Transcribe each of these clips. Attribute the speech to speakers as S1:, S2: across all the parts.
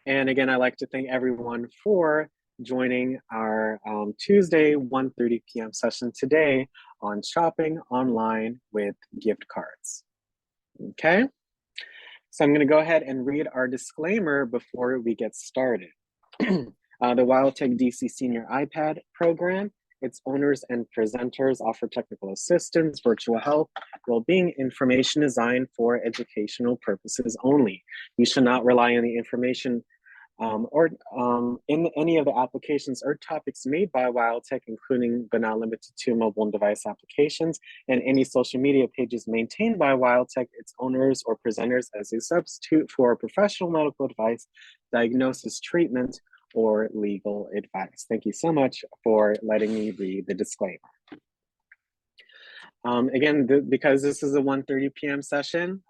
S1: And again, I'd like to thank everyone for joining our Tuesday 1:30 p.m. session today on shopping online with gift cards. Okay, so I'm going to go ahead and read our disclaimer before we get started. The WildTech DC Senior iPad program, its owners and presenters offer technical assistance, virtual help, well-being information designed for educational purposes only. You should not rely on the information or in any of the applications or topics made by WildTech, including but not limited to mobile device applications, and any social media pages maintained by WildTech, its owners, or presenters as a substitute for professional medical advice, diagnosis, treatment, or legal advice. Thank you so much for letting me read the disclaimer. Again, because this is a 1:30 p.m. session,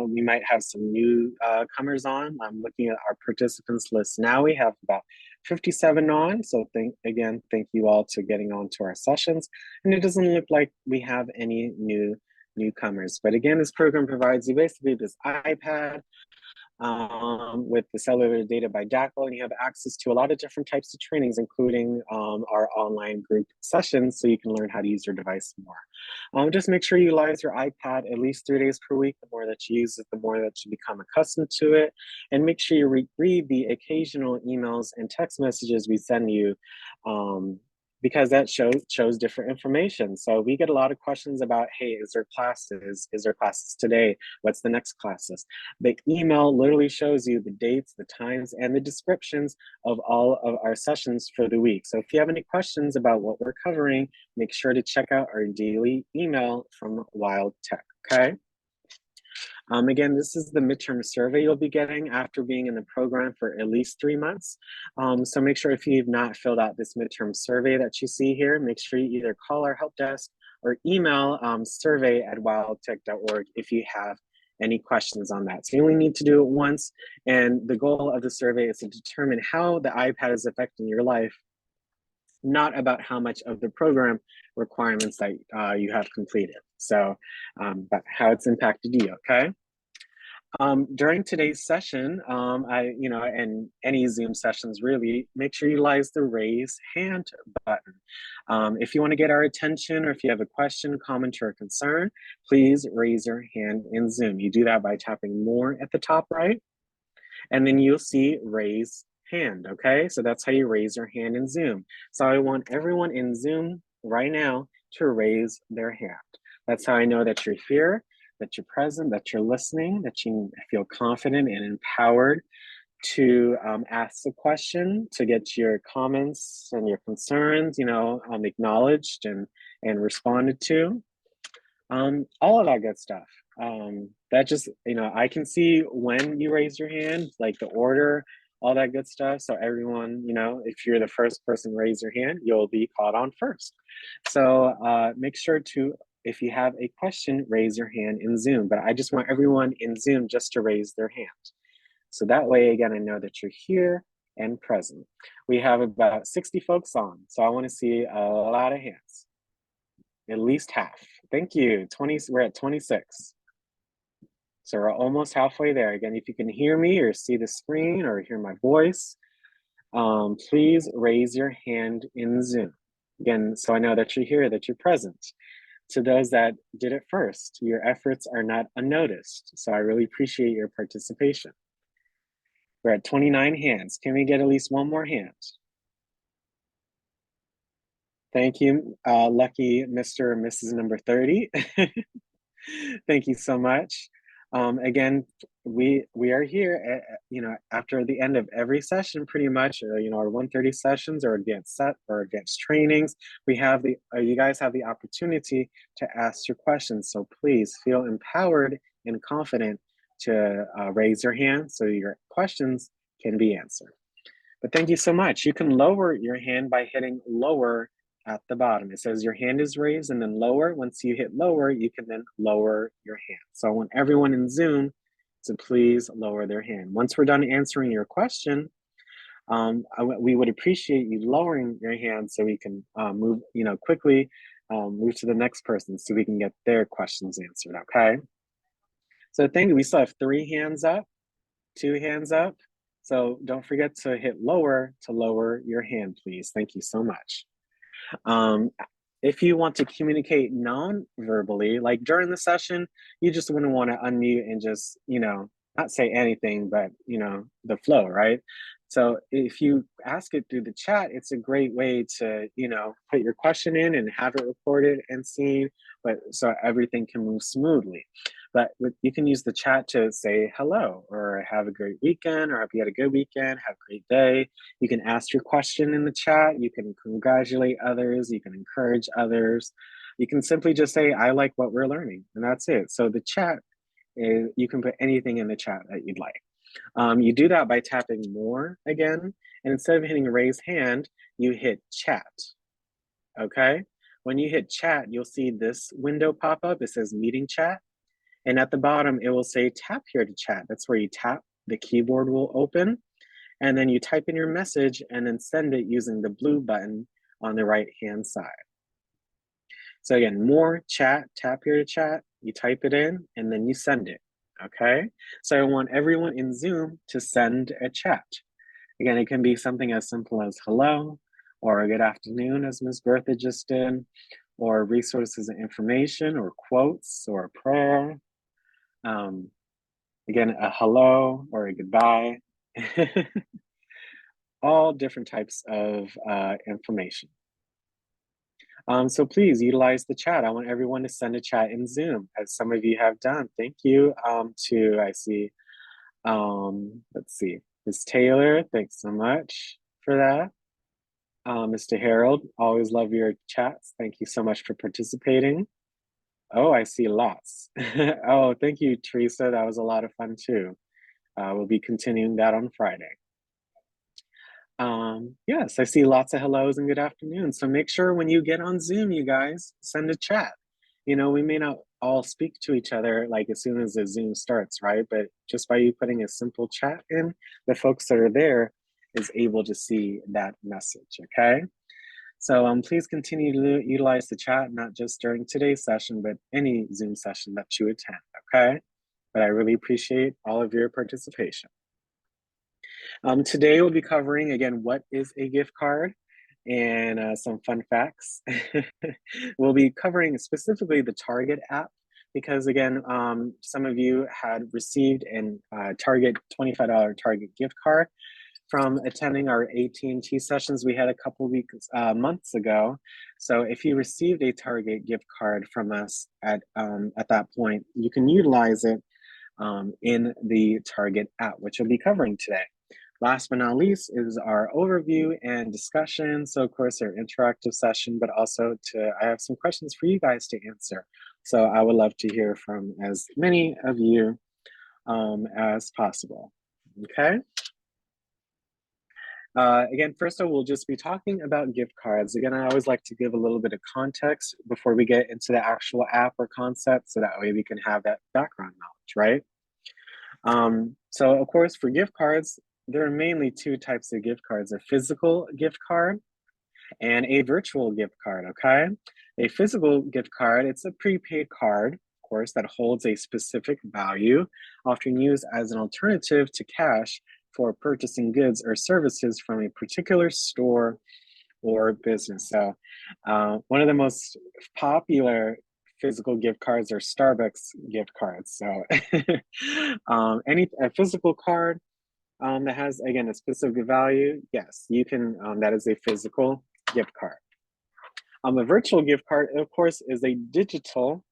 S1: we might have some new comers on. I'm looking at our participants list now. We have about 57 on. So thank you all to getting on to our sessions. And it doesn't look like we have any newcomers. But again, this program provides you basically this iPad with the cellular data by DACL, and you have access to a lot of different types of trainings, including our online group sessions, so you can learn how to use your device more. Just make sure you utilize your iPad at least 3 days per week. The more that you use it, the more that you become accustomed to it. And make sure you read the occasional emails and text messages we send you, because that shows different information. So we get a lot of questions about, hey, is there classes? Is there classes today? What's the next classes? The email literally shows you the dates, the times, and the descriptions of all of our sessions for the week. So if you have any questions about what we're covering, make sure to check out our daily email from WildTech, okay? Again, this is the midterm survey you'll be getting after being in the program for at least 3 months. So make sure if you've not filled out this midterm survey that you see here, make sure you either call our help desk or email survey@wildtech.org if you have any questions on that. So you only need to do it once. And the goal of the survey is to determine how the iPad is affecting your life, not about how much of the program requirements that you have completed. So, but how it's impacted you, okay? During today's session, and any Zoom sessions really, make sure you utilize the raise hand button. If you want to get our attention or if you have a question, comment, or concern, please raise your hand in Zoom. You do that by tapping more at the top right, and then you'll see raise hand, okay? So that's how you raise your hand in Zoom. So I want everyone in Zoom right now to raise their hand. That's how I know that you're here, that you're present, that you're listening, that you feel confident and empowered to ask the question, to get your comments and your concerns, acknowledged and responded to. All of that good stuff. That just, I can see when you raise your hand, like the order, all that good stuff. So everyone, if you're the first person to raise your hand, you'll be called on first. So make sure to, if you have a question, raise your hand in Zoom. But I just want everyone in Zoom just to raise their hand. So that way, again, I know that you're here and present. We have about 60 folks on. So I want to see a lot of hands. At least half. Thank you. We're at 26. So we're almost halfway there. Again, if you can hear me or see the screen or hear my voice, please raise your hand in Zoom. Again, so I know that you're here, that you're present. To those that did it first, your efforts are not unnoticed. So I really appreciate your participation. We're at 29 hands. Can we get at least one more hand? Thank you, lucky Mr. or Mrs. number 30. Thank you so much. Again, we are here, after the end of every session, pretty much, our 1:30 sessions or advanced trainings. We have you guys have the opportunity to ask your questions. So please feel empowered and confident to raise your hand so your questions can be answered. But thank you so much. You can lower your hand by hitting lower at the bottom. It says your hand is raised and then lower. Once you hit lower, you can then lower your hand. So I want everyone in Zoom to please lower their hand. Once we're done answering your question, we would appreciate you lowering your hand so we can move, quickly move to the next person so we can get their questions answered, okay? So we still have 3 hands up, 2 hands up, So don't forget to hit lower to lower your hand, please. Thank you so much. Um, if you want to communicate non-verbally, like during the session, you just wouldn't want to unmute and just, not say anything, but, the flow, right? So if you ask it through the chat, it's a great way to, put your question in and have it recorded and seen, but so everything can move smoothly. But you can use the chat to say hello or have a great weekend or hope you had a good weekend, have a great day. You can ask your question in the chat. You can congratulate others. You can encourage others. You can simply just say, I like what we're learning, and that's it. So the chat is, you can put anything in the chat that you'd like. You do that by tapping more again, and instead of hitting raise hand, you hit chat, okay? When you hit chat, you'll see this window pop up. It says meeting chat, and at the bottom, it will say tap here to chat. That's where you tap, the keyboard will open, and then you type in your message and then send it using the blue button on the right-hand side. So again, more chat, tap here to chat, you type it in, and then you send it, okay? So I want everyone in Zoom to send a chat. Again, it can be something as simple as hello, or a good afternoon, as Ms. Bertha just did, or resources and information, or quotes, or a prayer. Again, a hello or a goodbye. All different types of information. So please utilize the chat. I want everyone to send a chat in Zoom, as some of you have done. Thank you I see, let's see, Ms. Taylor, thanks so much for that. Mr. Harold, always love your chats. Thank you so much for participating. Oh, I see lots. Oh, thank you, Teresa. That was a lot of fun too. We'll be continuing that on Friday. Yes, I see lots of hellos and good afternoon. So make sure when you get on Zoom, you guys send a chat. We may not all speak to each other like as soon as the Zoom starts, right? But just by you putting a simple chat in, the folks that are there is able to see that message, okay? So please continue to utilize the chat, not just during today's session, but any Zoom session that you attend, okay? But I really appreciate all of your participation. Today we'll be covering, again, what is a gift card and some fun facts. We'll be covering specifically the Target app because, again, some of you had received a Target $25 Target gift card from attending our AT&T sessions we had a couple months ago. So if you received a Target gift card from us at that point, you can utilize it in the Target app, which we'll be covering today. Last but not least is our overview and discussion. So of course, our interactive session, but also I have some questions for you guys to answer. So I would love to hear from as many of you as possible, okay? Again, first of all, we'll just be talking about gift cards. Again, I always like to give a little bit of context before we get into the actual app or concept, so that way we can have that background knowledge, right? So of course, for gift cards, there are mainly two types of gift cards: a physical gift card and a virtual gift card, okay? A physical gift card, it's a prepaid card, of course, that holds a specific value, often used as an alternative to cash for purchasing goods or services from a particular store or business. So one of the most popular physical gift cards are Starbucks gift cards. So a physical card that has, again, a specific value, yes, you can, that is a physical gift card. A virtual gift card, of course, is a digital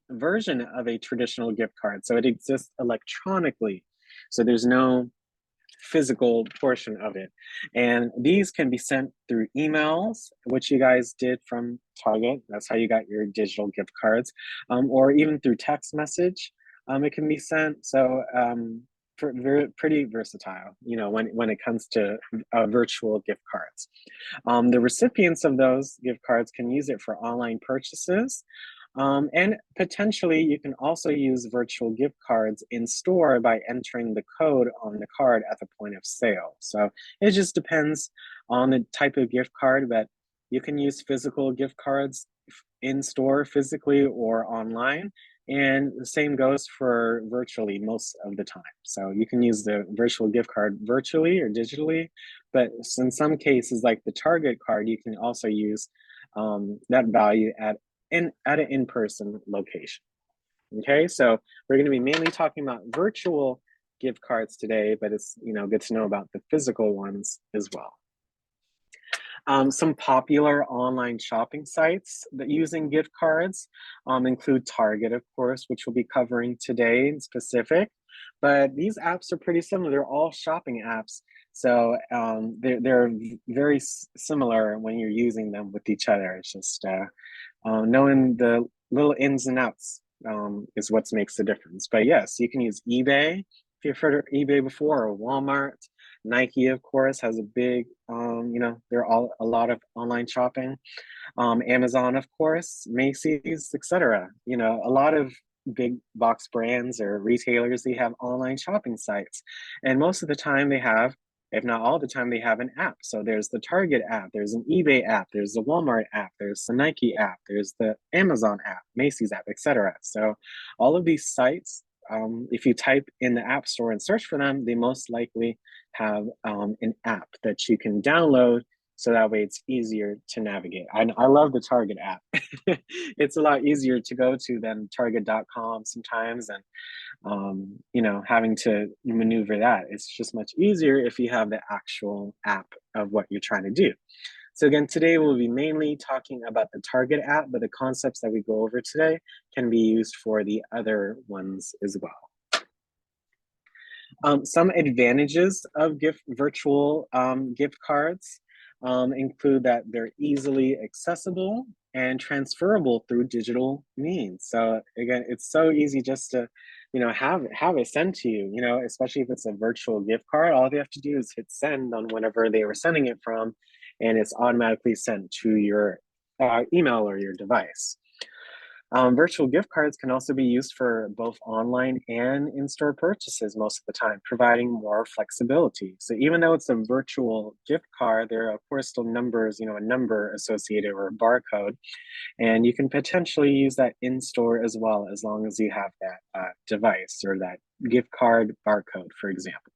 S1: version of a traditional gift card. So it exists electronically. So there's no physical portion of it. And these can be sent through emails, which you guys did from Target. That's how you got your digital gift cards, or even through text message. It can be sent. So pretty versatile, when it comes to virtual gift cards. The recipients of those gift cards can use it for online purchases. And potentially you can also use virtual gift cards in store by entering the code on the card at the point of sale. So it just depends on the type of gift card, but you can use physical gift cards in store physically or online. And the same goes for virtually most of the time. So you can use the virtual gift card virtually or digitally, but in some cases, like the Target card, you can also use that value at an in-person location. Okay, so we're going to be mainly talking about virtual gift cards today, but it's good to know about the physical ones as well. Some popular online shopping sites that using gift cards include Target, of course, which we'll be covering today in specific. But these apps are pretty similar. They're all shopping apps. So they're very similar when you're using them with each other. It's just knowing the little ins and outs is what makes the difference. But yes, you can use eBay. If you've heard of eBay before, or Walmart. Nike, of course, has a big, there are all a lot of online shopping. Amazon, of course, Macy's, etc. A lot of big box brands or retailers, they have online shopping sites. And most of the time they have, if not all the time, they have an app. So there's the Target app, there's an eBay app, there's the Walmart app, there's the Nike app, there's the Amazon app, Macy's app, etc. So all of these sites, if you type in the App Store and search for them, they most likely have an app that you can download, so that way it's easier to navigate. I love the Target app. It's a lot easier to go to than Target.com sometimes, and having to maneuver that. It's just much easier if you have the actual app of what you're trying to do. So again, today we'll be mainly talking about the Target app, but the concepts that we go over today can be used for the other ones as well. Some advantages of virtual gift cards include that they're easily accessible and transferable through digital means. So again, it's so easy just to have it sent to you, especially if it's a virtual gift card. All they have to do is hit send on whenever they were sending it from, and it's automatically sent to your email or your device. Virtual gift cards can also be used for both online and in-store purchases most of the time, providing more flexibility. So even though it's a virtual gift card, there are of course still numbers, a number associated or a barcode, and you can potentially use that in-store as well, as long as you have that device or that gift card barcode, for example.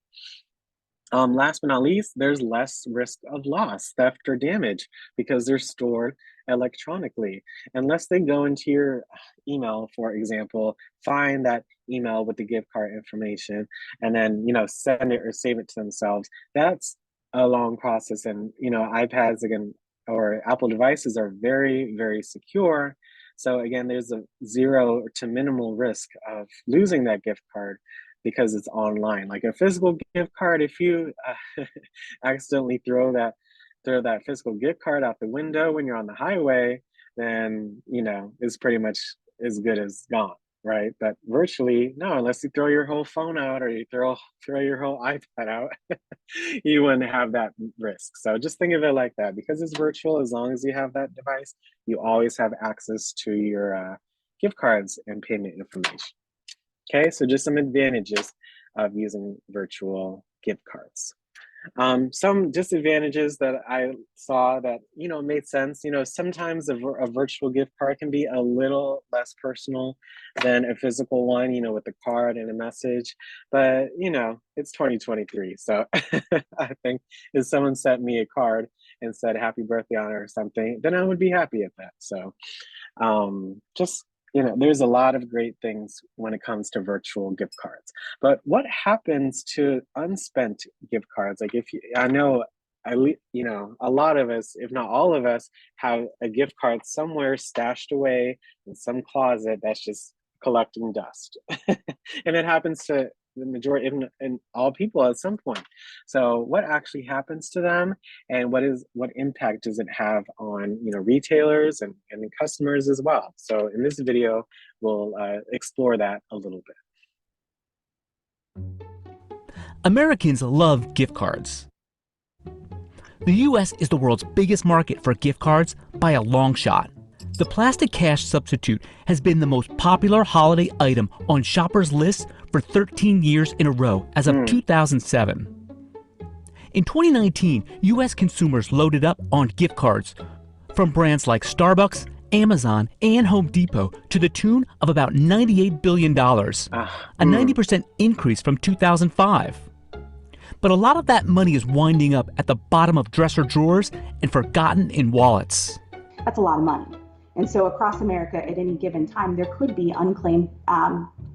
S1: Last but not least, there's less risk of loss, theft, or damage because they're stored electronically. Unless they go into your email, for example, find that email with the gift card information, and then send it or save it to themselves. That's a long process, and iPads again or Apple devices are very, very secure. So again, there's a zero to minimal risk of losing that gift card, because it's online. Like a physical gift card, if you accidentally throw that physical gift card out the window when you're on the highway, then it's pretty much as good as gone, right? But virtually, no, unless you throw your whole phone out or you throw your whole iPad out, you wouldn't have that risk. So just think of it like that. Because it's virtual, as long as you have that device, you always have access to your gift cards and payment information. Okay, so just some advantages of using virtual gift cards. Some disadvantages that I saw that made sense. Sometimes a virtual gift card can be a little less personal than a physical one, with the card and a message. But it's 2023, so I think if someone sent me a card and said happy birthday on it or something, then I would be happy at that. So just there's a lot of great things when it comes to virtual gift cards. But what happens to unspent gift cards? Like I know, a lot of us, if not all of us, have a gift card somewhere stashed away in some closet that's just collecting dust. And it happens to the majority, and all people at some point. So what actually happens to them, and what impact does it have on retailers and customers as well? So in this video, we'll explore that a little bit.
S2: Americans love gift cards. The US is the world's biggest market for gift cards by a long shot. The plastic cash substitute has been the most popular holiday item on shoppers' lists for 13 years in a row as of 2007. In 2019, U.S. consumers loaded up on gift cards from brands like Starbucks Amazon, and Home Depot to the tune of about $98 billion, a 90% increase from 2005. But a lot of that money is winding up at the bottom of dresser drawers and forgotten in wallets.
S3: That's a lot of money. And so across America at any given time, there could be unclaimed,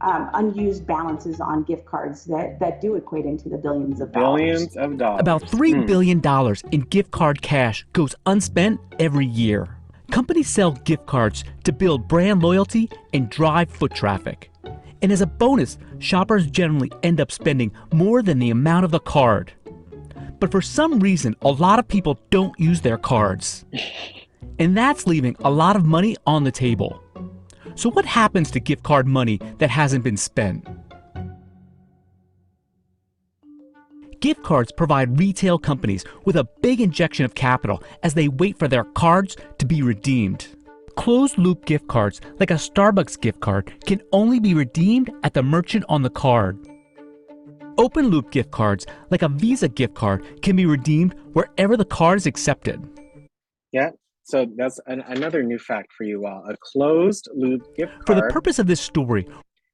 S3: unused balances on gift cards that do equate into the billions of dollars.
S1: Billions of dollars.
S2: About $3 billion in gift card cash goes unspent every year. Companies sell gift cards to build brand loyalty and drive foot traffic. And as a bonus, shoppers generally end up spending more than the amount of the card. But for some reason, a lot of people don't use their cards. And that's leaving a lot of money on the table. So what happens to gift card money that hasn't been spent? Gift cards provide retail companies with a big injection of capital as they wait for their cards to be redeemed. Closed-loop gift cards, like a Starbucks gift card, can only be redeemed at the merchant on the card. Open-loop gift cards, like a Visa gift card, can be redeemed wherever the card is accepted.
S1: Yeah, so that's another new fact for you all. A closed-loop gift card
S2: For the purpose of this story,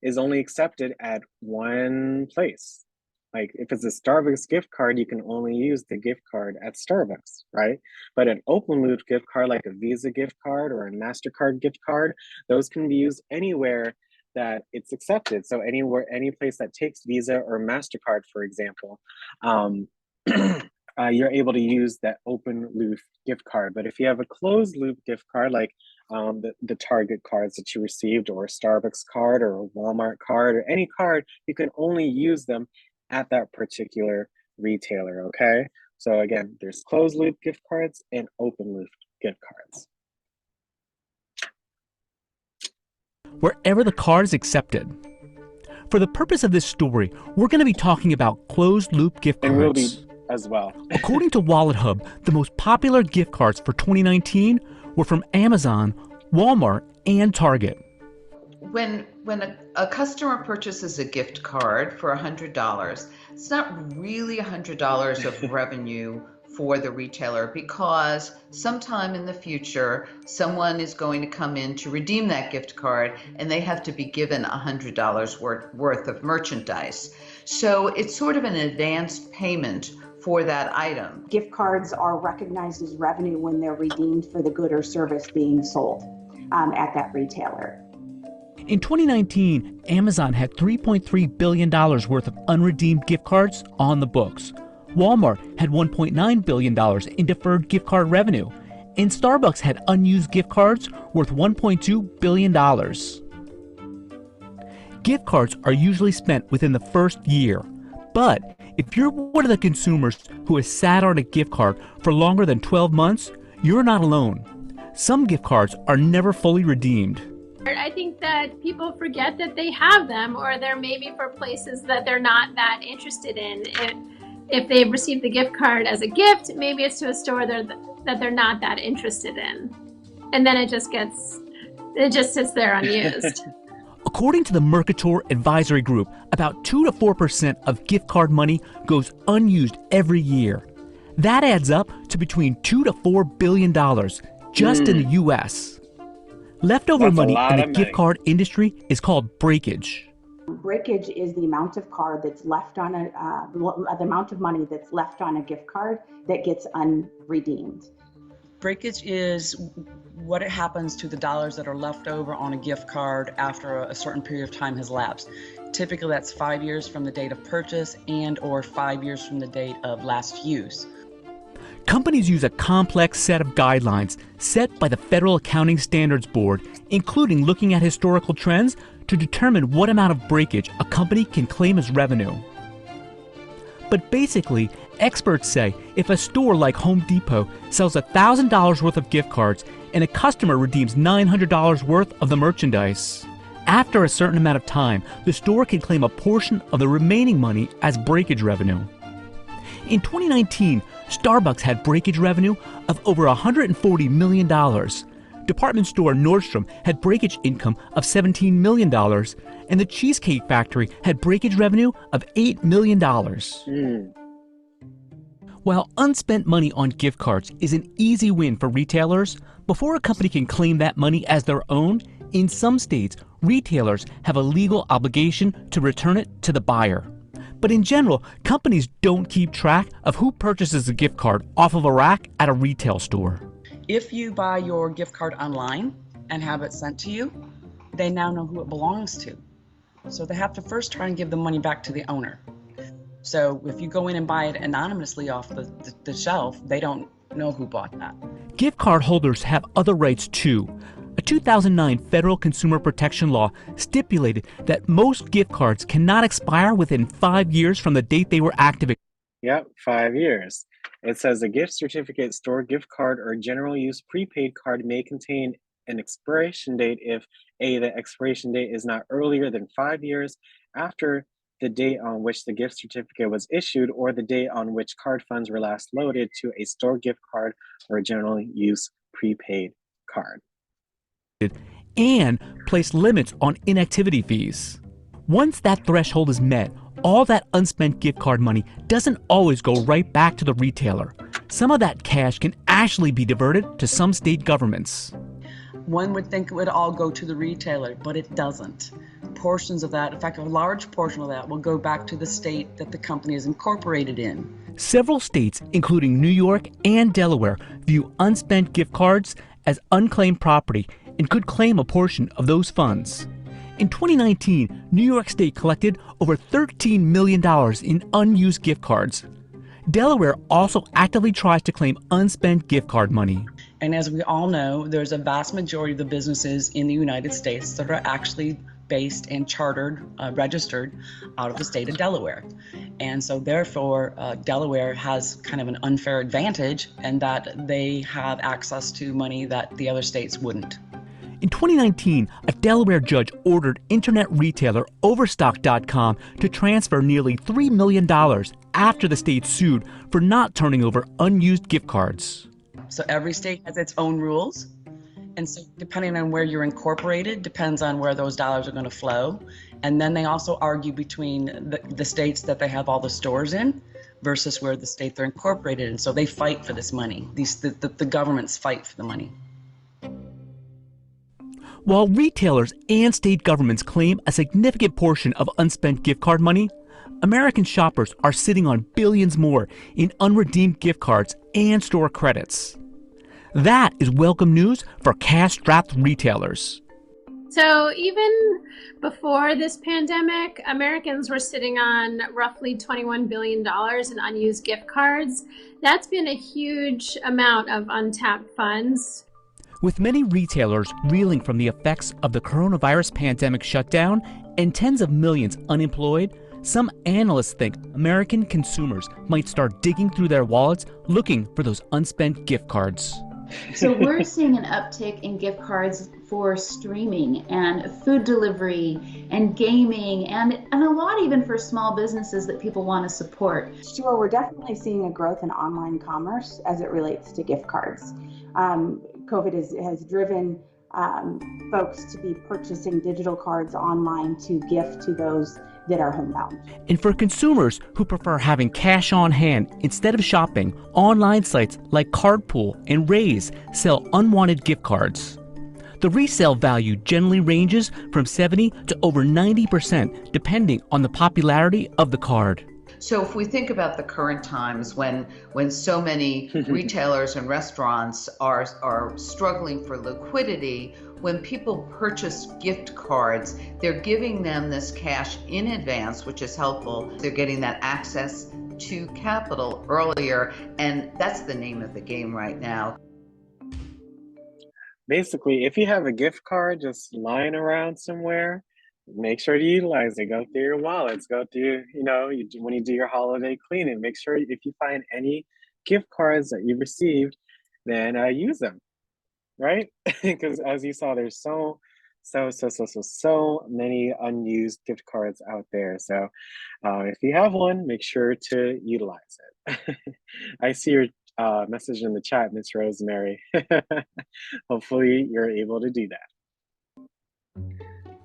S1: is only accepted at one place. Like if it's a Starbucks gift card, you can only use the gift card at Starbucks, right? But an open loop gift card, like a Visa gift card or a MasterCard gift card, those can be used anywhere that it's accepted. So anywhere, any place that takes Visa or MasterCard, for example, you're able to use that open loop gift card. But if you have a closed loop gift card, like the Target cards that you received, or a Starbucks card or a Walmart card or any card, you can only use them at that particular retailer, okay? So again, there's closed loop gift cards and open loop gift cards.
S2: Wherever the card is accepted. For the purpose of this story, we're going to be talking about closed loop gift cards.
S1: And we'll be as well.
S2: According to Wallet Hub, the most popular gift cards for 2019 were from Amazon, Walmart, and Target.
S4: When a customer purchases a gift card for $100, it's not really $100 of revenue for the retailer, because sometime in the future, someone is going to come in to redeem that gift card and they have to be given $100 worth of merchandise. So it's sort of an advanced payment for that item.
S3: Gift cards are recognized as revenue when they're redeemed for the good or service being sold at that retailer.
S2: In 2019, Amazon had $3.3 billion worth of unredeemed gift cards on the books. Walmart had $1.9 billion in deferred gift card revenue, and Starbucks had unused gift cards worth $1.2 billion. Gift cards are usually spent within the first year, but if you're one of the consumers who has sat on a gift card for longer than 12 months, you're not alone. Some gift cards are never fully redeemed.
S5: I think that people forget that they have them, or they're maybe for places that they're not that interested in. If they receive the gift card as a gift, maybe it's to a store that they're not that interested in. And then it just sits there unused.
S2: According to the Mercator Advisory Group, about 2 to 4% of gift card money goes unused every year. That adds up to between $2 to $4 billion just in the U.S. Leftover
S1: That's
S2: money in the
S1: money.
S2: gift card industry is called breakage.
S3: Breakage is the amount of card that's left on the amount of money that's left on a gift card that gets unredeemed.
S6: Breakage is what happens to the dollars that are left over on a gift card after a certain period of time has lapsed. Typically that's 5 years from the date of purchase and or 5 years from the date of last use.
S2: Companies use a complex set of guidelines set by the Federal Accounting Standards Board, including looking at historical trends to determine what amount of breakage a company can claim as revenue. But basically, experts say if a store like Home Depot sells $1,000 worth of gift cards and a customer redeems $900 worth of the merchandise, after a certain amount of time, the store can claim a portion of the remaining money as breakage revenue. In 2019, Starbucks had breakage revenue of over $140 million. Department store Nordstrom had breakage income of $17 million, and the Cheesecake Factory had breakage revenue of $8 million. While unspent money on gift cards is an easy win for retailers, Before a company can claim that money as their own, in some states, retailers have a legal obligation to return it to the buyer. But in general, companies don't keep track of who purchases a gift card off of a rack at a retail store.
S6: If you buy your gift card online and have it sent to you, they now know who it belongs to. So they have to first try and give the money back to the owner. So if you go in and buy it anonymously off the shelf, they don't know who bought that.
S2: Gift card holders have other rights too. A 2009 federal consumer protection law stipulated that most gift cards cannot expire within 5 years from the date they were activated.
S1: Yep, 5 years. It says a gift certificate, store gift card, or general use prepaid card may contain an expiration date if A, the expiration date is not earlier than 5 years after the date on which the gift certificate was issued, or the date on which card funds were last loaded to a store gift card or a general use prepaid card.
S2: And place limits on inactivity fees. Once that threshold is met, all that unspent gift card money doesn't always go right back to the retailer. Some of that cash can actually be diverted to some state governments.
S6: One would think it would all go to the retailer, but it doesn't. Portions of that, in fact, a large portion of that will go back to the state that the company is incorporated in.
S2: Several states, including New York and Delaware, view unspent gift cards as unclaimed property and could claim a portion of those funds. In 2019, New York State collected over $13 million in unused gift cards. Delaware also actively tries to claim unspent gift card money.
S6: And as we all know, there's a vast majority of the businesses in the United States that are actually based and chartered, registered out of the state of Delaware. And so therefore, Delaware has kind of an unfair advantage in that they have access to money that the other states wouldn't.
S2: In 2019, a Delaware judge ordered internet retailer Overstock.com to transfer nearly $3 million after the state sued for not turning over unused gift cards.
S6: So every state has its own rules. And so depending on where you're incorporated, depends on where those dollars are going to flow. And then they also argue between the states that they have all the stores in versus where the state they're incorporated in. So they fight for this money. The governments fight for the money.
S2: While retailers and state governments claim a significant portion of unspent gift card money, American shoppers are sitting on billions more in unredeemed gift cards and store credits. That is welcome news for cash-strapped retailers.
S5: So even before this pandemic, Americans were sitting on roughly $21 billion in unused gift cards. That's been a huge amount of untapped funds.
S2: With many retailers reeling from the effects of the coronavirus pandemic shutdown and tens of millions unemployed, some analysts think American consumers might start digging through their wallets looking for those unspent gift cards.
S7: So we're seeing an uptick in gift cards for streaming and food delivery and gaming and a lot even for small businesses that people want to support.
S3: Sure, we're definitely seeing a growth in online commerce as it relates to gift cards. COVID has driven folks to be purchasing digital cards online to gift to those that are homebound.
S2: And for consumers who prefer having cash on hand instead of shopping, online sites like Cardpool and Raise sell unwanted gift cards. The resale value generally ranges from 70 to over 90%, depending on the popularity of the card.
S4: So if we think about the current times when so many retailers and restaurants are struggling for liquidity, when people purchase gift cards, they're giving them this cash in advance, which is helpful. They're getting that access to capital earlier, and that's the name of the game right now.
S1: Basically, if you have a gift card just lying around somewhere, make sure to utilize it. Go through your wallets, go through, when you do your holiday cleaning, make sure if you find any gift cards that you received, then use them, right? Because as you saw, there's so many unused gift cards out there. So if you have one, make sure to utilize it. I see your message in the chat, Miss Rosemary. Hopefully you're able to do that.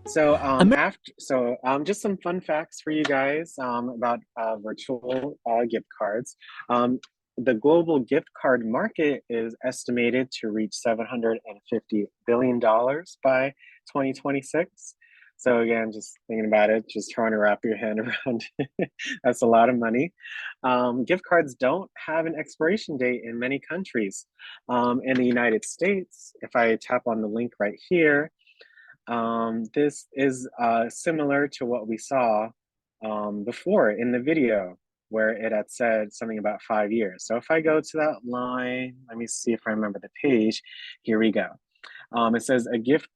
S1: So just some fun facts for you guys about virtual gift cards. the global gift card market is estimated to reach $750 billion by 2026. So again, just thinking about it, just trying to wrap your hand around it, that's a lot of money. Gift cards don't have an expiration date in many countries. In the United States, if I tap on the link right here, this is similar to what we saw before in the video, where it had said something about 5 years. So if I go to that line, let me see if I remember the page. Here we go. It says a gift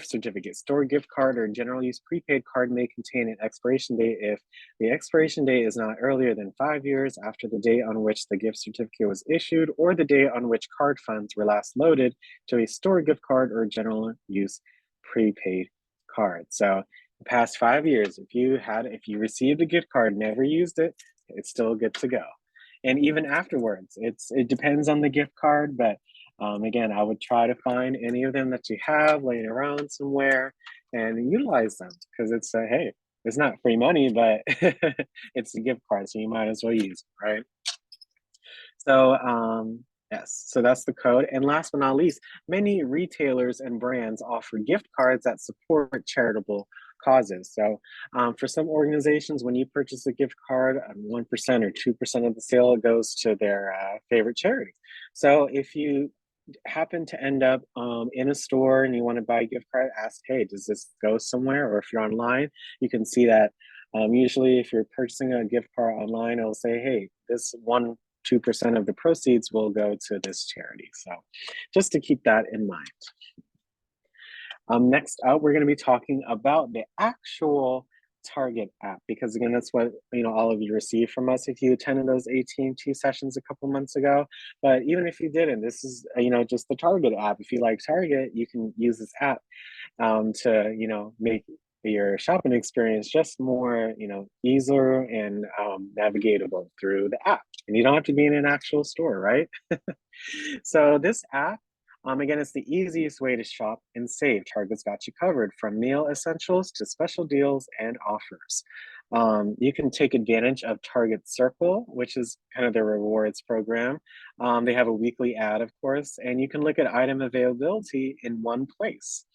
S1: certificate, store gift card, or general use prepaid card may contain an expiration date if the expiration date is not earlier than 5 years after the date on which the gift certificate was issued, or the date on which card funds were last loaded to a store gift card or general use prepaid card. So the past 5 years, if you received a gift card, never used it, it's still good to go. And even afterwards, it depends on the gift card, but again, I would try to find any of them that you have laying around somewhere and utilize them, because it's hey, it's not free money, but it's a gift card, so you might as well use it, right? So yes, so that's the code. And last but not least, many retailers and brands offer gift cards that support charitable causes. So for some organizations, when you purchase a gift card, 1% or 2% of the sale goes to their favorite charity. So if you happen to end up in a store and you want to buy a gift card, ask, hey, does this go somewhere? Or if you're online, you can see that usually if you're purchasing a gift card online, it'll say, hey, this 2% of the proceeds will go to this charity. So just to keep that in mind. Next up, we're going to be talking about the actual Target app, because again, that's what all of you received from us if you attended those AT&T sessions a couple months ago. But even if you didn't, this is just the Target app. If you like Target, you can use this app to make your shopping experience just more easier and navigatable through the app, and you don't have to be in an actual store, right? So this app, again, it's the easiest way to shop and save. Target's got you covered, from meal essentials to special deals and offers. You can take advantage of Target Circle, which is kind of their rewards program. They have a weekly ad, of course, and you can look at item availability in one place.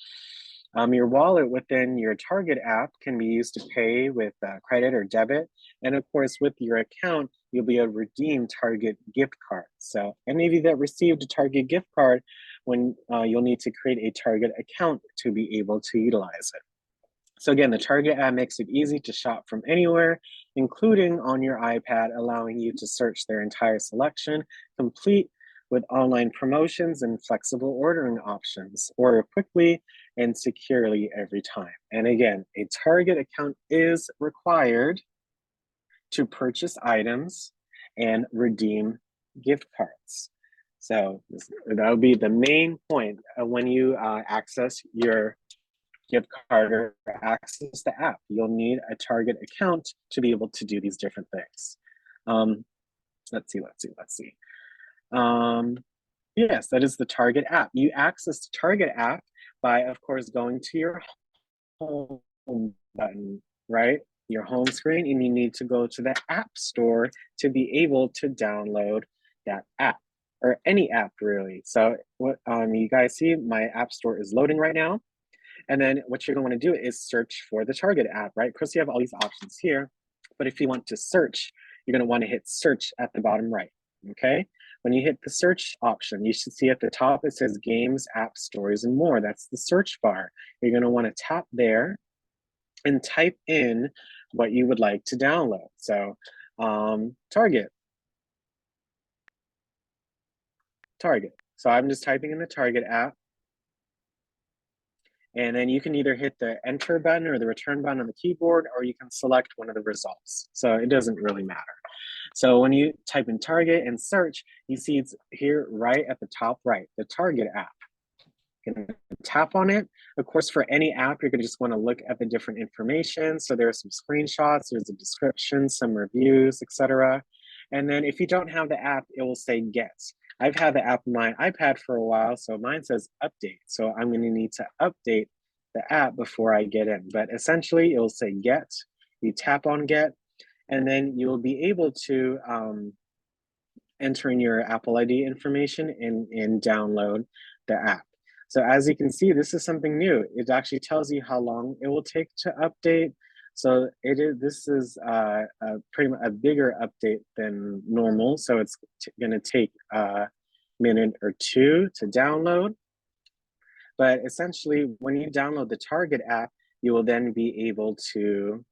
S1: Your wallet within your Target app can be used to pay with credit or debit. And of course, with your account, you'll be able to redeem Target gift cards. So any of you that received a Target gift card, you'll need to create a Target account to be able to utilize it. So again, the Target app makes it easy to shop from anywhere, including on your iPad, allowing you to search their entire selection, complete with online promotions and flexible ordering options. Order quickly and securely every time. And again, a Target account is required to purchase items and redeem gift cards. So that would be the main point when you access your gift card or access the app. You'll need a Target account to be able to do these different things. Let's see. Yes, that is the Target app. You access the Target app by, of course, going to your home button, right? Your home screen, and you need to go to the App Store to be able to download that app, or any app really. So what you guys see, my App Store is loading right now. And then what you're going to want to do is search for the Target app, right? Of course, you have all these options here, but if you want to search, you're going to want to hit search at the bottom right, okay? When you hit the search option, you should see at the top, it says games, apps, stories, and more. That's the search bar. You're going to want to tap there and type in what you would like to download. So Target. So I'm just typing in the Target app. And then you can either hit the enter button or the return button on the keyboard, or you can select one of the results. So it doesn't really matter. So when you type in Target and search, you see it's here right at the top right, the Target app. You can tap on it. Of course, for any app, you're gonna just wanna look at the different information. So there are some screenshots, there's a description, some reviews, etc. And then if you don't have the app, it will say get. I've had the app on my iPad for a while, so mine says update. So I'm gonna need to update the app before I get in. But essentially, it will say get. You tap on get, and then you'll be able to enter in your Apple ID information and download the app. So as you can see, this is something new. It actually tells you how long it will take to update. So this is pretty much a bigger update than normal. So it's gonna take a minute or two to download. But essentially, when you download the Target app, you will then be able to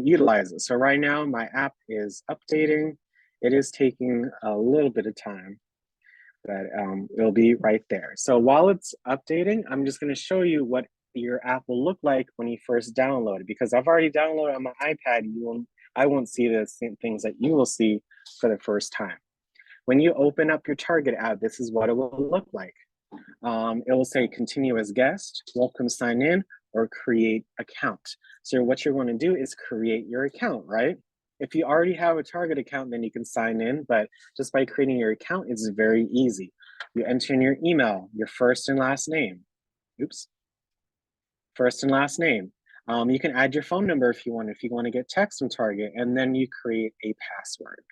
S1: utilize it. So right now, my app is updating. It is taking a little bit of time, but it'll be right there. So while it's updating, I'm just going to show you what your app will look like when you first download it, because I've already downloaded on my iPad. I won't see the same things that you will see for the first time. When you open up your Target app, this is what it will look like. It will say continue as guest, welcome sign in, or create account. So what you're going to do is create your account, right? If you already have a Target account, then you can sign in, but just by creating your account, it's very easy. You enter in your email, your first and last name. Oops. First and last name. You can add your phone number if you want to get text from Target, and then you create a password.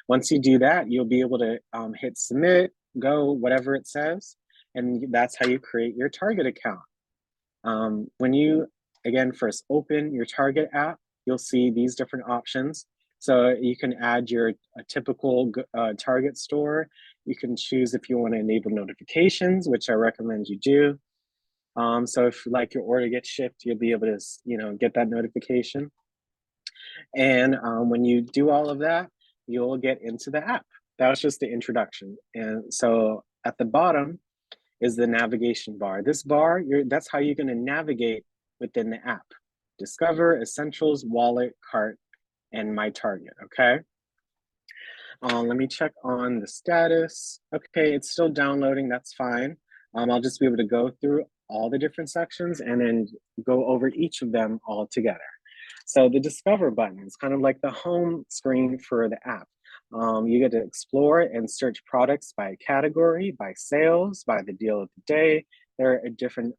S1: Once you do that, you'll be able to hit submit, go, whatever it says, and that's how you create your Target account. When you, again, first open your Target app, you'll see these different options. So you can add a typical Target store. You can choose if you want to enable notifications, which I recommend you do. So if like your order gets shipped, you'll be able to get that notification. And when you do all of that, you'll get into the app. That was just the introduction. And so at the bottom is the navigation bar. This bar, that's how you're going to navigate within the app. Discover, Essentials, Wallet, Cart, and My Target, okay? Let me check on the status. Okay, it's still downloading, that's fine. I'll just be able to go through all the different sections and then go over each of them all together. So the Discover button is kind of like the home screen for the app. You get to explore and search products by category, by sales, by the deal of the day. There are different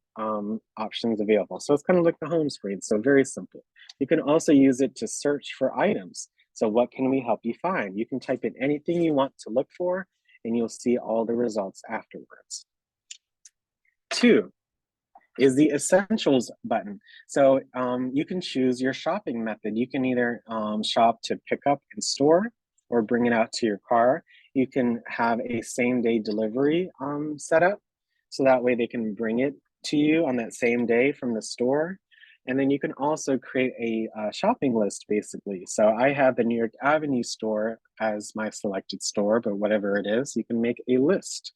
S1: options available. So it's kind of like the home screen, so very simple. You can also use it to search for items. So what can we help you find? You can type in anything you want to look for, and you'll see all the results afterwards. 2 is the Essentials button. So you can choose your shopping method. You can either shop to pick up in store or bring it out to your car. You can have a same-day delivery set up, so that way they can bring it to you on that same day from the store. And then you can also create a shopping list, basically. So I have the New York Avenue store as my selected store, but whatever it is, you can make a list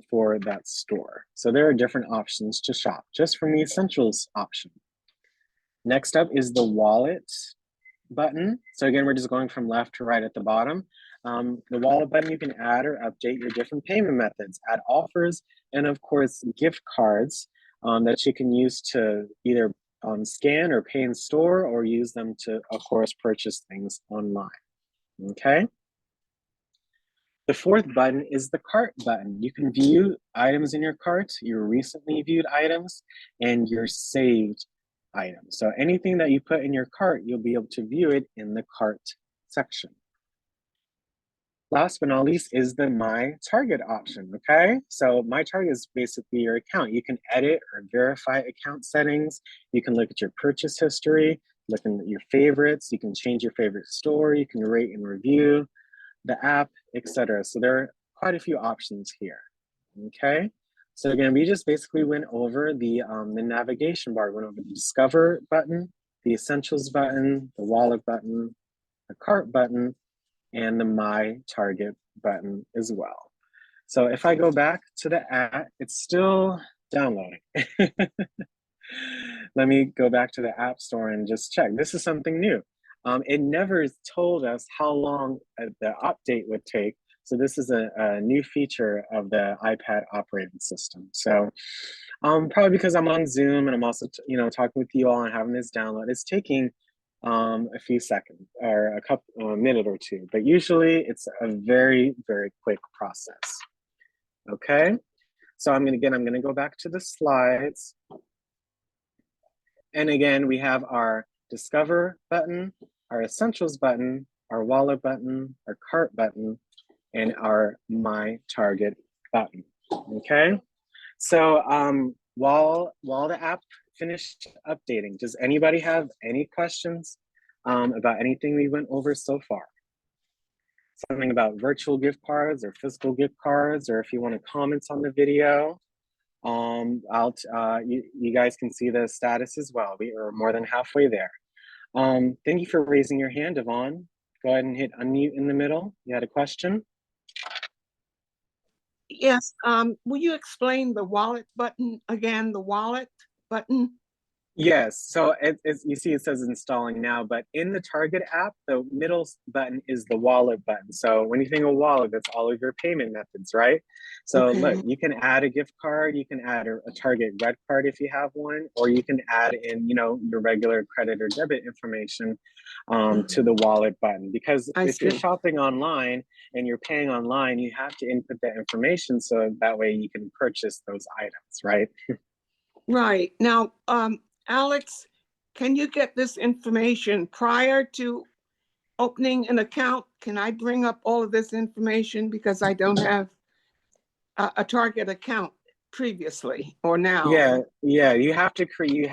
S1: for that store. So there are different options to shop just from the Essentials option. Next up is the Wallet button. So again, we're just going from left to right at the bottom. The Wallet button, you can add or update your different payment methods, add offers, and of course, gift cards that you can use to either scan or pay in store, or use them to, of course, purchase things online, okay? The 4th button is the Cart button. You can view items in your cart, your recently viewed items, and your saved items. So anything that you put in your cart, you'll be able to view it in the cart section. Last but not least is the My Target option, okay? So My Target is basically your account. You can edit or verify account settings. You can look at your purchase history, look at your favorites. You can change your favorite store. You can rate and review the app, etc. So there are quite a few options here, okay? So again, we just basically went over the navigation bar. We went over the Discover button, the Essentials button, the Wallet button, the Cart button, and the My Target button as well. So if I go back to the app, it's still downloading. Let me go back to the App Store and just check. This is something new. It never told us how long the update would take. So this is a new feature of the iPad operating system. So probably because I'm on Zoom and I'm also talking with you all and having this download, it's taking a few seconds or a minute or two, but usually it's a very, very quick process. Okay, so I'm gonna go back to the slides. And again, we have our Discover button, our Essentials button, our Wallet button, our Cart button, and our My Target button. Okay, so while the app finished updating, does anybody have any questions about anything we went over so far? Something about virtual gift cards or physical gift cards, or if you want to comment on the video, you guys can see the status as well. We are more than halfway there. Thank you for raising your hand, Yvonne. Go ahead and hit unmute in the middle. You had a question?
S8: Yes, will you explain the wallet button again, the wallet button?
S1: Yes, so you see it says installing now, but in the Target app, the middle button is the wallet button. So when you think of wallet, that's all of your payment methods, right? So
S8: Okay.
S1: look, you can add a gift card, you can add a Target Red card if you have one, or you can add in, your regular credit or debit information to the wallet button. Because if you're
S8: see.
S1: shopping online and you're paying online, you have to input that information so that way you can purchase those items, right?
S8: Right. Now, Alex, can you get this information prior to opening an account? Can I bring up all of this information because I don't have a Target account previously or now?
S1: Yeah, you have to create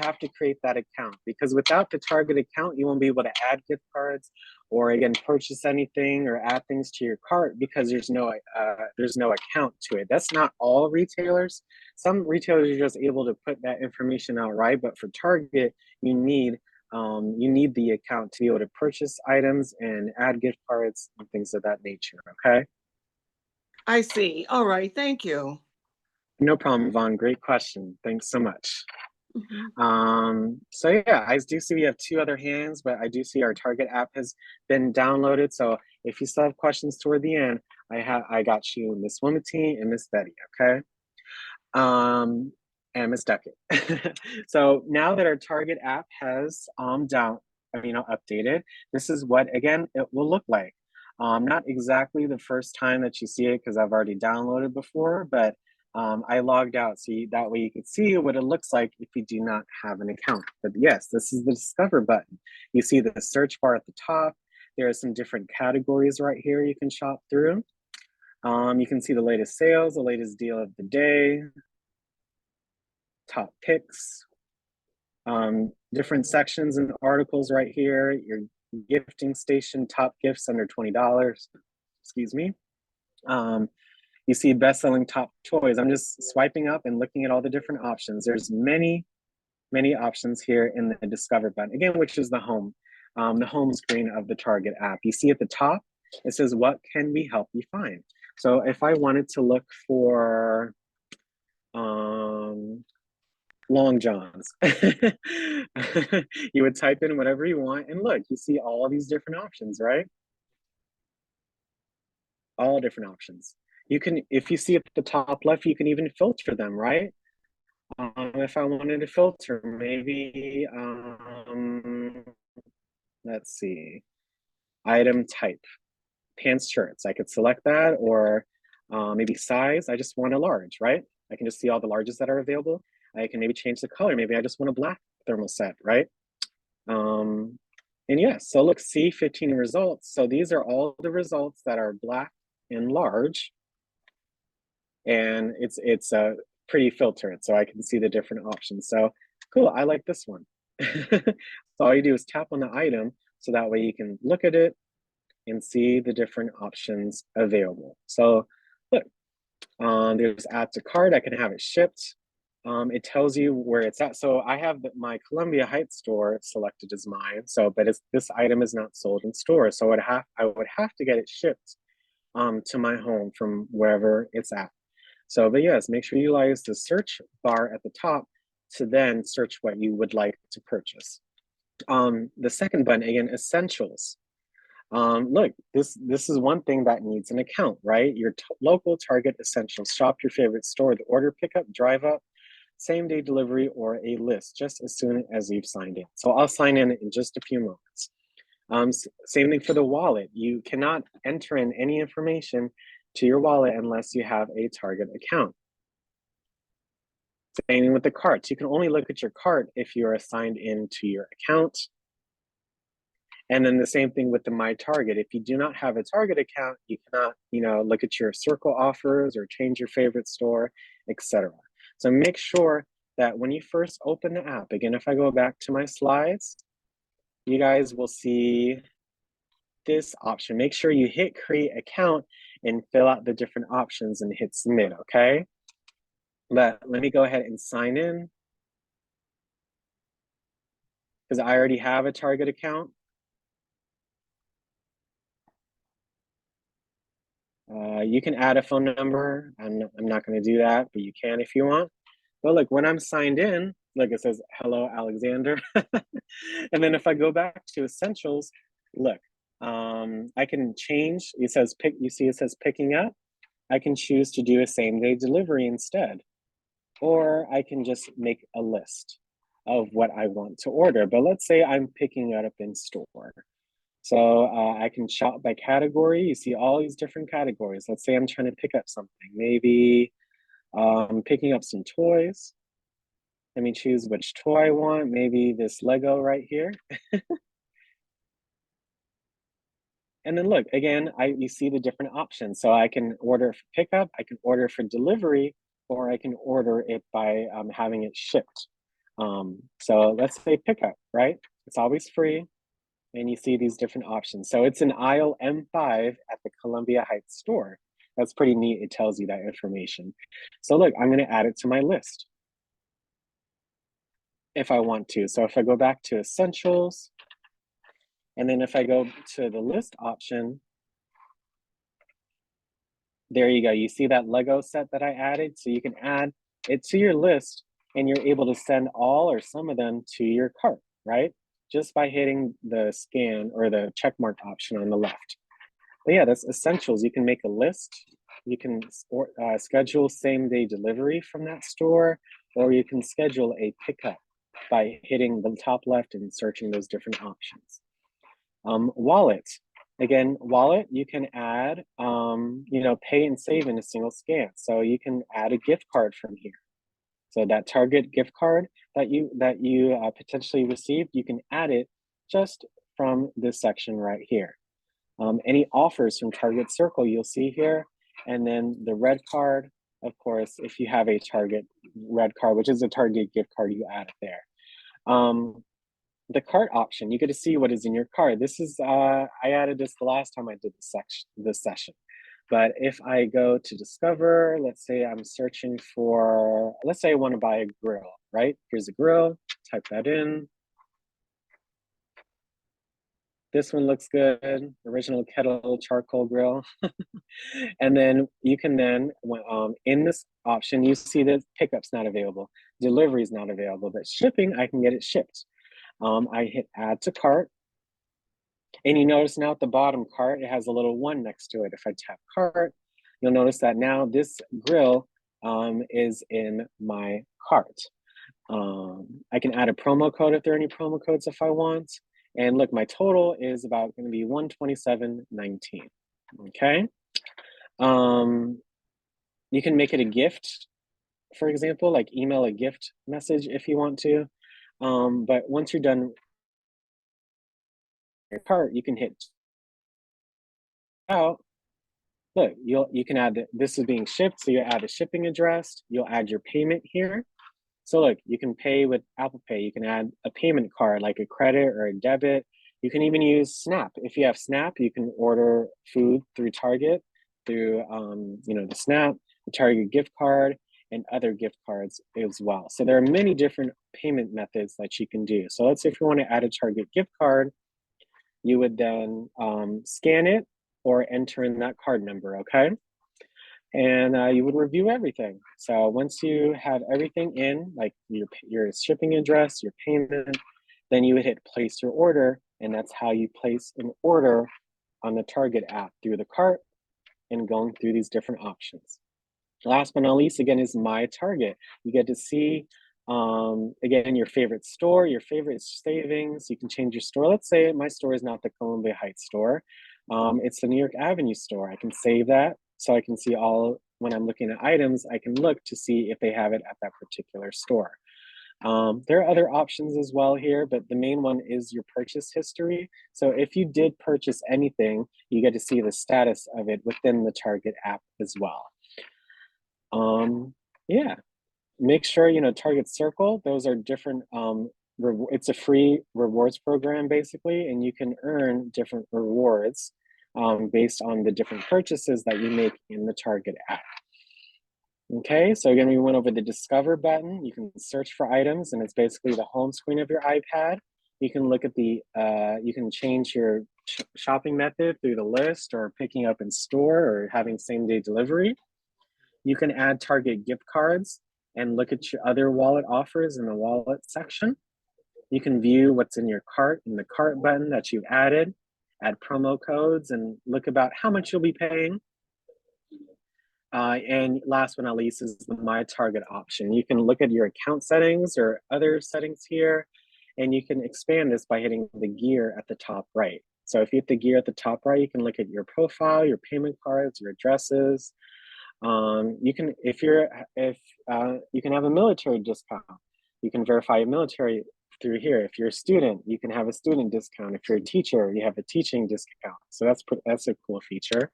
S1: that account, because without the Target account, you won't be able to add gift cards or again purchase anything or add things to your cart, because there's no account to it. That's not all retailers. Some retailers are just able to put that information out, right? But for Target, you need the account to be able to purchase items and add gift cards and things of that nature. Okay.
S8: I see. All right. Thank you.
S1: No problem, Vaughn. Great question. Thanks so much. So yeah, I do see we have two other hands, but I do see our Target app has been downloaded. So if you still have questions toward the end, I got you, Miss Wilmity and Miss Betty, okay? And Miss Duckett. So now that our Target app has updated, this is what again it will look like. Not exactly the first time that you see it, because I've already downloaded before, but I logged out, so that way you can see what it looks like if you do not have an account. But yes, this is the Discover button. You see the search bar at the top. There are some different categories right here you can shop through. You can see the latest sales, the latest deal of the day, top picks, different sections and articles right here, your gifting station, top gifts under $20, excuse me. You see best-selling top toys. I'm just swiping up and looking at all the different options. There's many options here in the Discover button, again, which is the home screen of the Target app. You see at the top, it says, what can we help you find? So if I wanted to look for Long Johns, you would type in whatever you want, and look, you see all these different options, right? All different options. You can, if you see at the top left, you can even filter them, right? If I wanted to filter, maybe, let's see, item type, pants, shirts. I could select that, or maybe size. I just want a large, right? I can just see all the larges that are available. I can maybe change the color. Maybe I just want a black thermal set, right? And yes, so look, see 15 results. So these are all the results that are black and large. And it's pretty filtered, so I can see the different options. So cool, I like this one. So all you do is tap on the item, so that way you can look at it and see the different options available. So look, there's add to cart. I can have it shipped. It tells you where it's at. So I have my Columbia Heights store selected as mine. So, but this item is not sold in store, so I would have to get it shipped to my home from wherever it's at. So, but yes, make sure you utilize the search bar at the top to then search what you would like to purchase. The second button, again, essentials. Look, this is one thing that needs an account, right? Your local Target essentials. Shop your favorite store, the order pickup, drive up, same day delivery, or a list, just as soon as you've signed in. So I'll sign in just a few moments. Same thing for the wallet. You cannot enter in any information to your wallet unless you have a Target account. Same thing with the carts. You can only look at your cart if you are signed into your account. And then the same thing with the My Target. If you do not have a Target account, you cannot, look at your circle offers or change your favorite store, etc. So make sure that when you first open the app, again, if I go back to my slides, you guys will see this option. Make sure you hit create account and fill out the different options and hit submit, okay? But let me go ahead and sign in because I already have a Target account. You can add a phone number. I'm not going to do that, but you can if you want. But look, when I'm signed in, look, it says, hello, Alexander. And then if I go back to Essentials, look, I can change. It says pick, you see it says picking up. I can choose to do a same day delivery instead. Or I can just make a list of what I want to order. But let's say I'm picking it up in store. So I can shop by category. You see all these different categories. Let's say I'm trying to pick up something. Maybe picking up some toys. Let me choose which toy I want. Maybe this Lego right here. And then look, again, you see the different options. So I can order for pickup, I can order for delivery, or I can order it by having it shipped. So let's say pickup, right? It's always free. And you see these different options. So it's an aisle M5 at the Columbia Heights store. That's pretty neat. It tells you that information. So look, I'm going to add it to my list if I want to. So if I go back to Essentials, and then if I go to the list option, there you go. You see that Lego set that I added? So you can add it to your list and you're able to send all or some of them to your cart, right? Just by hitting the scan or the check mark option on the left. But yeah, that's Essentials. You can make a list. You can schedule same day delivery from that store, or you can schedule a pickup by hitting the top left and searching those different options. Wallet. Again, wallet, you can add, pay and save in a single scan. So you can add a gift card from here. So that Target gift card that you potentially received, you can add it just from this section right here. Any offers from Target Circle you'll see here, and then the red card, of course, if you have a Target red card, which is a Target gift card, you add it there. The cart option, you get to see what is in your cart. This is, I added this the last time I did this session. But if I go to Discover, let's say I'm searching for, let's say I want to buy a grill, right? Here's a grill, type that in. This one looks good, original kettle charcoal grill. And then you can then, in this option, you see that pickup's not available, delivery is not available, but shipping, I can get it shipped. I hit add to cart. And you notice now at the bottom cart, it has a little 1 next to it. If I tap cart, you'll notice that now this grill is in my cart. I can add a promo code if there are any promo codes if I want. And look, my total is about going to be $127.19. Okay. You can make it a gift, for example, like email a gift message if you want to. But once you're done your cart, you can hit out. Look, you can add this is being shipped, so you add a shipping address. You'll add your payment here. So look, you can pay with Apple Pay. You can add a payment card like a credit or a debit. You can even use Snap. If you have Snap, you can order food through Target, through the Snap, the Target gift card, and other gift cards as well. So there are many different payment methods that you can do. So let's say if you want to add a Target gift card, you would then scan it or enter in that card number, okay? And you would review everything. So once you have everything in, like your shipping address, your payment, then you would hit place your order, and that's how you place an order on the Target app through the cart and going through these different options. Last but not least, again, is My Target. You get to see, again, your favorite store, your favorite savings. You can change your store. Let's say my store is not the Columbia Heights store. It's the New York Avenue store. I can save that so I can see all, when I'm looking at items, I can look to see if they have it at that particular store. There are other options as well here, but the main one is your purchase history. So if you did purchase anything, you get to see the status of it within the Target app as well. Yeah, make sure, you know, Target Circle, those are different, it's a free rewards program basically, and you can earn different rewards based on the different purchases that you make in the Target app. Okay, so again, we went over the Discover button. You can search for items, and it's basically the home screen of your iPad. You can look at the, you can change your shopping method through the list or picking up in store or having same-day delivery. You can add Target gift cards and look at your other wallet offers in the wallet section. You can view what's in your cart in the cart button that you've added, add promo codes, and look about how much you'll be paying. And last but not least is the My Target option. You can look at your account settings or other settings here, and you can expand this by hitting the gear at the top right. So if you hit the gear at the top right, you can look at your profile, your payment cards, your addresses. You can, you can have a military discount. You can verify a military through here. If you're a student, you can have a student discount. If you're a teacher, you have a teaching discount. So that's a cool feature.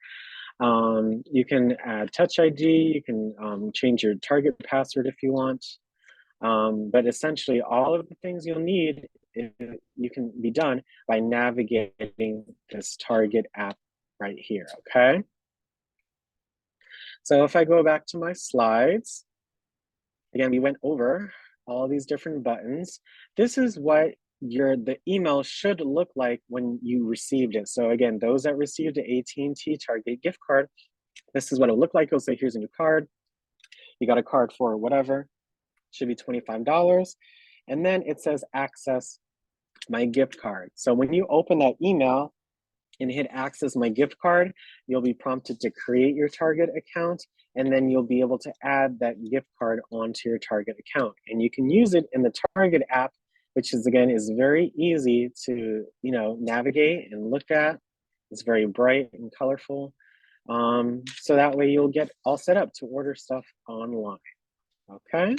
S1: You can add Touch ID, you can change your Target password if you want. But essentially all of the things you'll need, you can be done by navigating this Target app right here, okay? So if I go back to my slides, again, we went over all these different buttons. This is what the email should look like when you received it. So again, those that received the AT&T Target gift card, this is what it'll look like. It'll say, here's a new card. You got a card for whatever, should be $25. And then it says access my gift card. So when you open that email and hit access my gift card, you'll be prompted to create your Target account, and then you'll be able to add that gift card onto your Target account. And you can use it in the Target app, which is, again, is very easy to, you know, navigate and look at. It's very bright and colorful. So that way you'll get all set up to order stuff online, okay?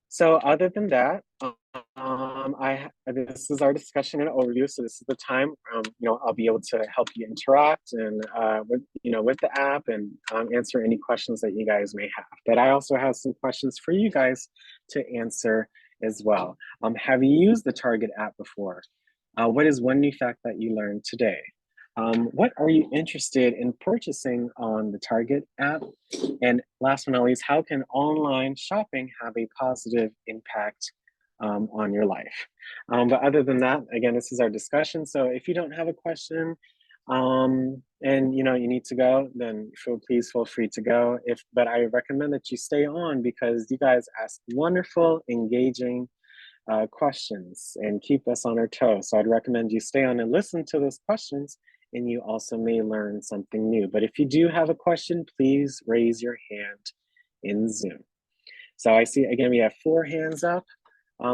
S1: So other than that, this is our discussion and overview. So this is the time, you know, I'll be able to help you interact and with the app and answer any questions that you guys may have. But I also have some questions for you guys to answer as well. Have you used the Target app before? What is one new fact that you learned today? What are you interested in purchasing on the Target app? And last but not least, how can online shopping have a positive impact on your life? But other than that, again, this is our discussion. So if you don't have a question and you need to go, then please feel free to go. But I recommend that you stay on because you guys ask wonderful, engaging questions and keep us on our toes. So I'd recommend you stay on and listen to those questions, and you also may learn something new. But if you do have a question, please raise your hand in Zoom. So I see, again, we have 4 hands up.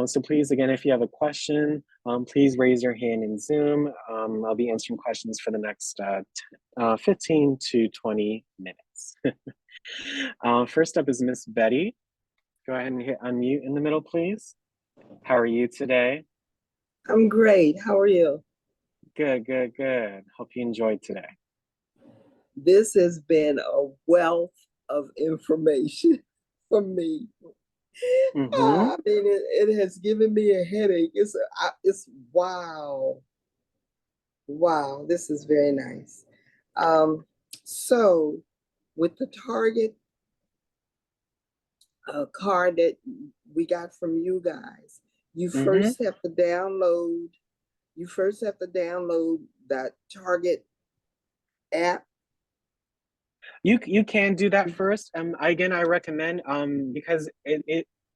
S1: So please, again, if you have a question, please raise your hand in Zoom. I'll be answering questions for the next 15 to 20 minutes. First up is Miss Betty. Go ahead and hit unmute in the middle, please. How are you today?
S9: I'm great. How are you?
S1: Good, good, good. Hope you enjoyed today.
S9: This has been a wealth of information for me.
S1: Mm-hmm.
S9: I mean, it has given me a headache. It's wow. Wow, this is very nice. So with the Target card that we got from you guys, you first have to download. You first have to download that Target app.
S1: You can do that first. Again, I recommend because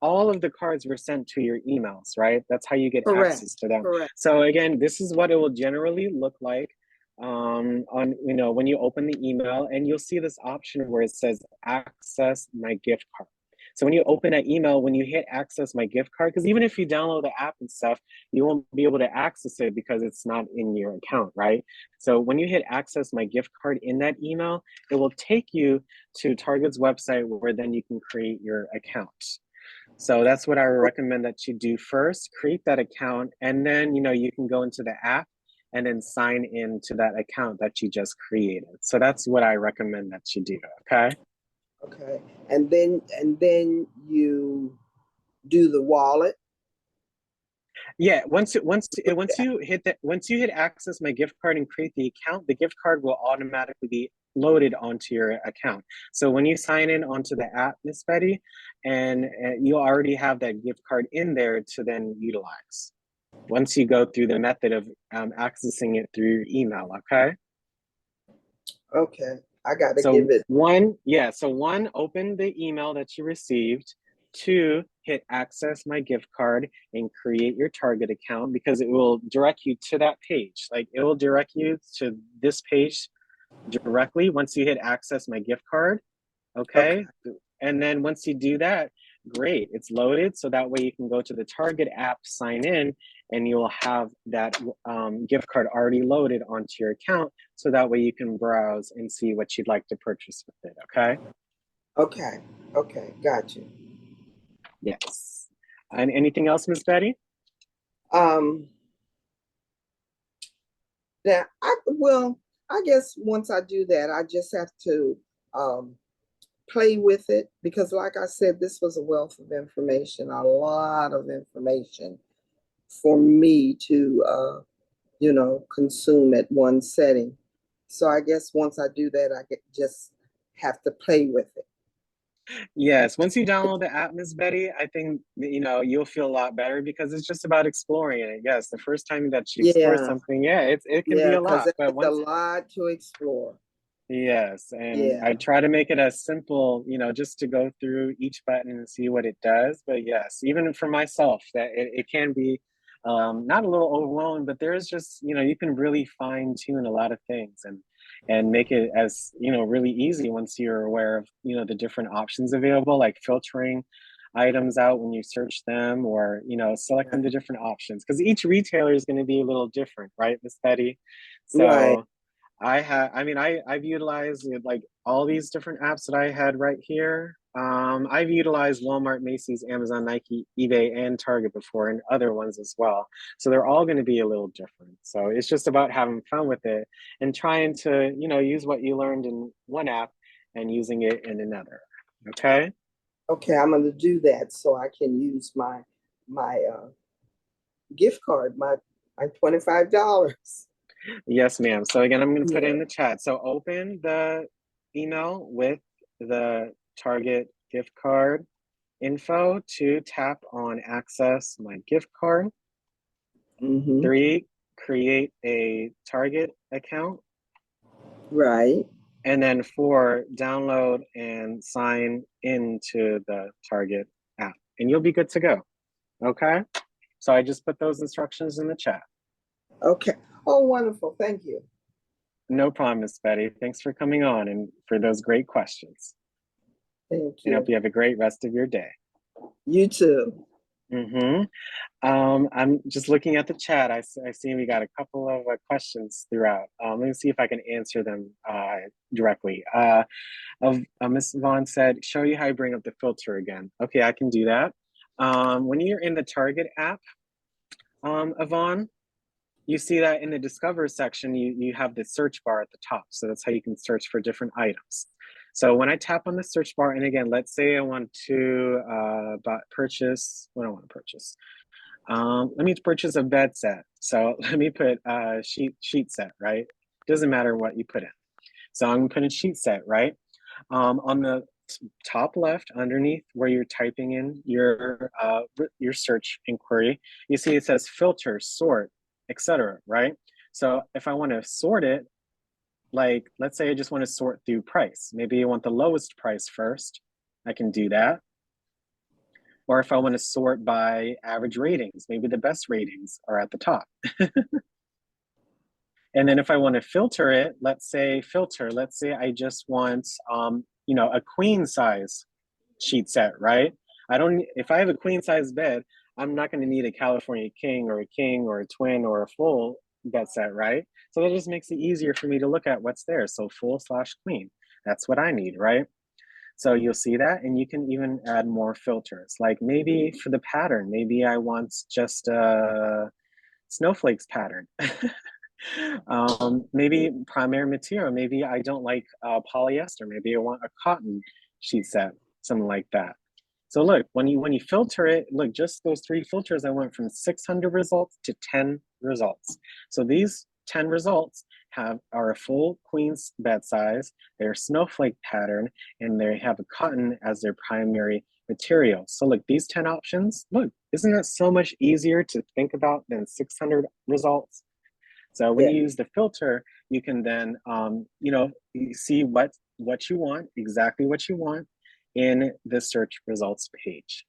S1: all of the cards were sent to your emails, right? That's how you get access to them.
S9: Correct.
S1: So again, this is what it will generally look like on when you open the email, and you'll see this option where it says access my gift card. So when you open that email, when you hit access my gift card, because even if you download the app and stuff, you won't be able to access it because it's not in your account, right? So when you hit access my gift card in that email, it will take you to Target's website where then you can create your account. So that's what I would recommend that you do first. Create that account, and then you can go into the app and then sign into that account that you just created. So that's what I recommend that you do. Okay.
S9: Okay. And then you do the wallet.
S1: Yeah, once you hit access my gift card and create the account, the gift card will automatically be loaded onto your account. So when you sign in onto the app, Miss Betty, and you already have that gift card in there to then utilize. Once you go through the method of accessing it through your email, okay?
S9: Okay. I got to
S1: So
S9: give it.
S1: one, open the email that you received. 2, hit access my gift card and create your Target account, because it will direct you to that page. Like, it will direct you to this page directly once you hit access my gift card. Okay. And then once you do that, great, it's loaded. So that way you can go to the Target app, sign in, and you'll have that gift card already loaded onto your account. So that way you can browse and see what you'd like to purchase with it. Okay.
S9: Okay. Got you.
S1: Yes. And anything else, Miss Betty?
S9: Now, I guess once I do that, I just have to play with it, because like I said, this was a wealth of information, a lot of information for me to consume at one setting. So I guess once I do that, I just have to play with it.
S1: Yes, once you download the app, Miss Betty, I think you'll feel a lot better, because it's just about exploring it. Yes, the first time that you explore something, it can be a lot.
S9: But it's a lot to explore.
S1: Yes, and I try to make it as simple, just to go through each button and see what it does. But yes, even for myself, that it can be not a little overwhelming, but there is just, you can really fine tune a lot of things and make it as, really easy once you're aware of, the different options available, like filtering items out when you search them, or, selecting the different options, because each retailer is going to be a little different, right, Miss Betty? So
S9: Right.
S1: I've utilized like all these different apps that I had right here. I've utilized Walmart, Macy's, Amazon, Nike, eBay, and Target before, and other ones as well. So they're all going to be a little different. So it's just about having fun with it and trying to, use what you learned in one app and using it in another. Okay.
S9: Okay, I'm going to do that so I can use my gift card, my $25.
S1: Yes, ma'am. So again, I'm going to put it in the chat. So open the email with the Target gift card info. 2, tap on access my gift card. 3, create a Target account.
S9: Right.
S1: And then 4, download and sign into the Target app, and you'll be good to go. Okay. So I just put those instructions in the chat.
S9: Okay. Oh, wonderful. Thank you.
S1: No problem, Miss Betty. Thanks for coming on and for those great questions.
S9: Thank
S1: And
S9: you.
S1: hope you have a great rest of your day.
S9: You too.
S1: I'm just looking at the chat. I see we got a couple of questions throughout. Let me see if I can answer them directly. Ms. Vaughn said, show you how you bring up the filter again. Okay, I can do that. When you're in the Target app, Yvonne, you see that in the Discover section, you have the search bar at the top. So that's how you can search for different items. So when I tap on the search bar, and again, let's say I want to purchase, what do I want to purchase? Let me purchase a bed set. So let me put sheet set, right? Doesn't matter what you put in. So I'm gonna put in sheet set, right? On the top left, underneath where you're typing in your search inquiry, you see it says filter, sort, etc. Right? So if I want to sort it, like let's say I just want to sort through price. Maybe I want the lowest price first. I can do that. Or if I want to sort by average ratings, maybe the best ratings are at the top. And then if I want to filter it, let's say I just want, a queen size sheet set, right? If I have a queen size bed, I'm not going to need a California king or a twin or a full bed set, right? So that just makes it easier for me to look at what's there. So full/queen, that's what I need, right? So you'll see that, and you can even add more filters. Like maybe for the pattern, maybe I want just a snowflakes pattern. Maybe primary material, maybe I don't like polyester, maybe I want a cotton sheet set, something like that. So look, when you filter it, look, just those 3 filters, I went from 600 results to 10 results. So these 10 results are a full queen's bed size, they're snowflake pattern, and they have a cotton as their primary material. So look, these 10 options, look, isn't that so much easier to think about than 600 results? So when you use the filter, you can then, you see what you want, exactly what you want in the search results page.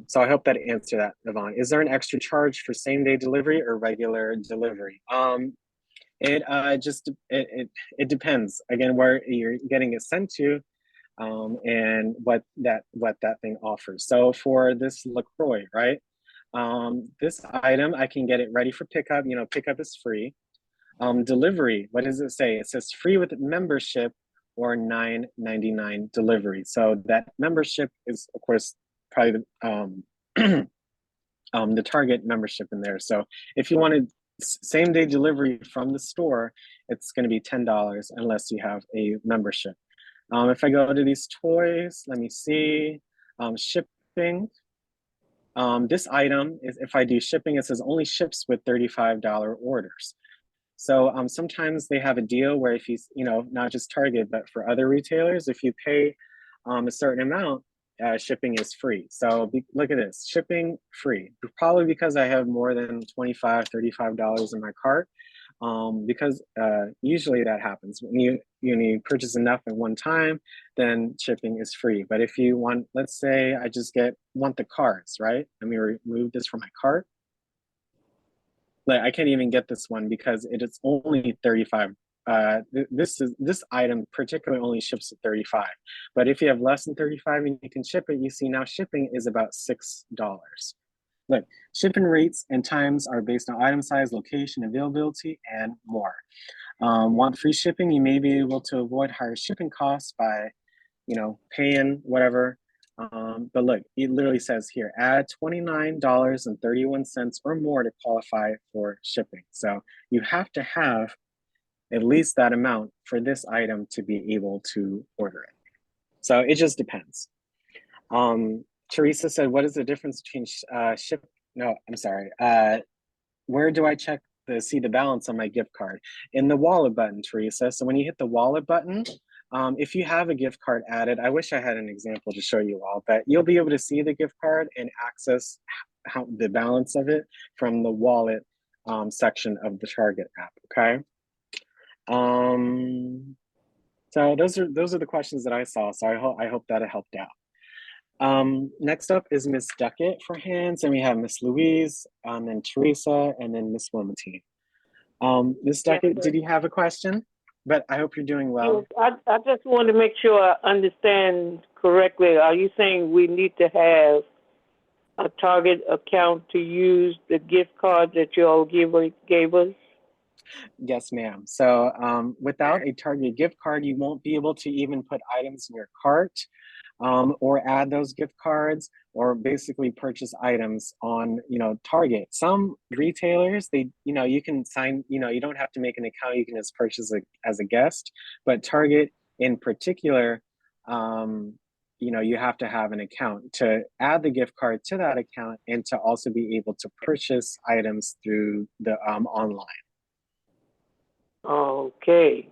S1: So I hope that answered that, Yvonne. Is there an extra charge for same day delivery or regular delivery? It depends, again, where you're getting it sent to, and what that thing offers. So for this LaCroix, right? This item, I can get it ready for pickup. Pickup is free. Delivery, what does it say? It says free with membership or $9.99 delivery. So that membership is, of course, probably the Target membership in there. So if you wanted same day delivery from the store, it's going to be $10 unless you have a membership. If I go to these toys, let me see, shipping. This item is, if I do shipping, it says only ships with $35 orders. So sometimes they have a deal where if you, not just Target, but for other retailers, if you pay a certain amount, shipping is free. So look at this, shipping free, probably because I have more than $25, $35 in my cart. Because usually that happens when you purchase enough at one time, then shipping is free. But if you want, let's say I just want the cards, right? Let me remove this from my cart. Like I can't even get this one because it is only 35. This item particularly only ships at 35. But if you have less than 35 and you can ship it, you see now shipping is about $6. Look, shipping rates and times are based on item size, location, availability, and more. Want free shipping? You may be able to avoid higher shipping costs by, paying whatever. But look, it literally says here, add $29.31 or more to qualify for shipping. So you have to have at least that amount for this item to be able to order it. So it just depends. Teresa said, what is the difference between where do I check to see the balance on my gift card? In the wallet button, Teresa. So when you hit the wallet button, if you have a gift card added, I wish I had an example to show you all, but you'll be able to see the gift card and access the balance of it from the wallet section of the Target app, okay? So those are the questions that I saw. So I hope that it helped out. Next up is Miss Duckett for hands, and we have Miss Louise, and Teresa, and then Miss Wilmotine. Miss Duckett, did you have a question? But I hope you're doing well.
S10: Yes, I just want to make sure I understand correctly. Are you saying we need to have a Target account to use the gift card that you all gave us?
S1: Yes, ma'am. So without a Target gift card, you won't be able to even put items in your cart, or add those gift cards, or basically purchase items on, Target. Some retailers, you can sign, you don't have to make an account, you can just purchase as a guest. But Target in particular, you have to have an account to add the gift card to that account and to also be able to purchase items through the online.
S10: Okay.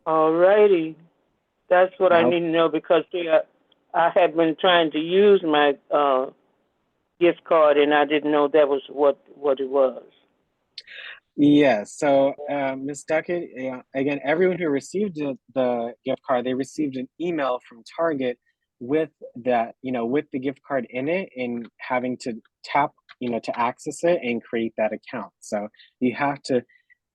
S10: All righty. That's what I need to know, because I had been trying to use my gift card and I didn't know that was what it was.
S1: Yes. So, Ms. Duckett, again, everyone who received the gift card, they received an email from Target with that, with the gift card in it, and having to tap, to access it and create that account. So you have to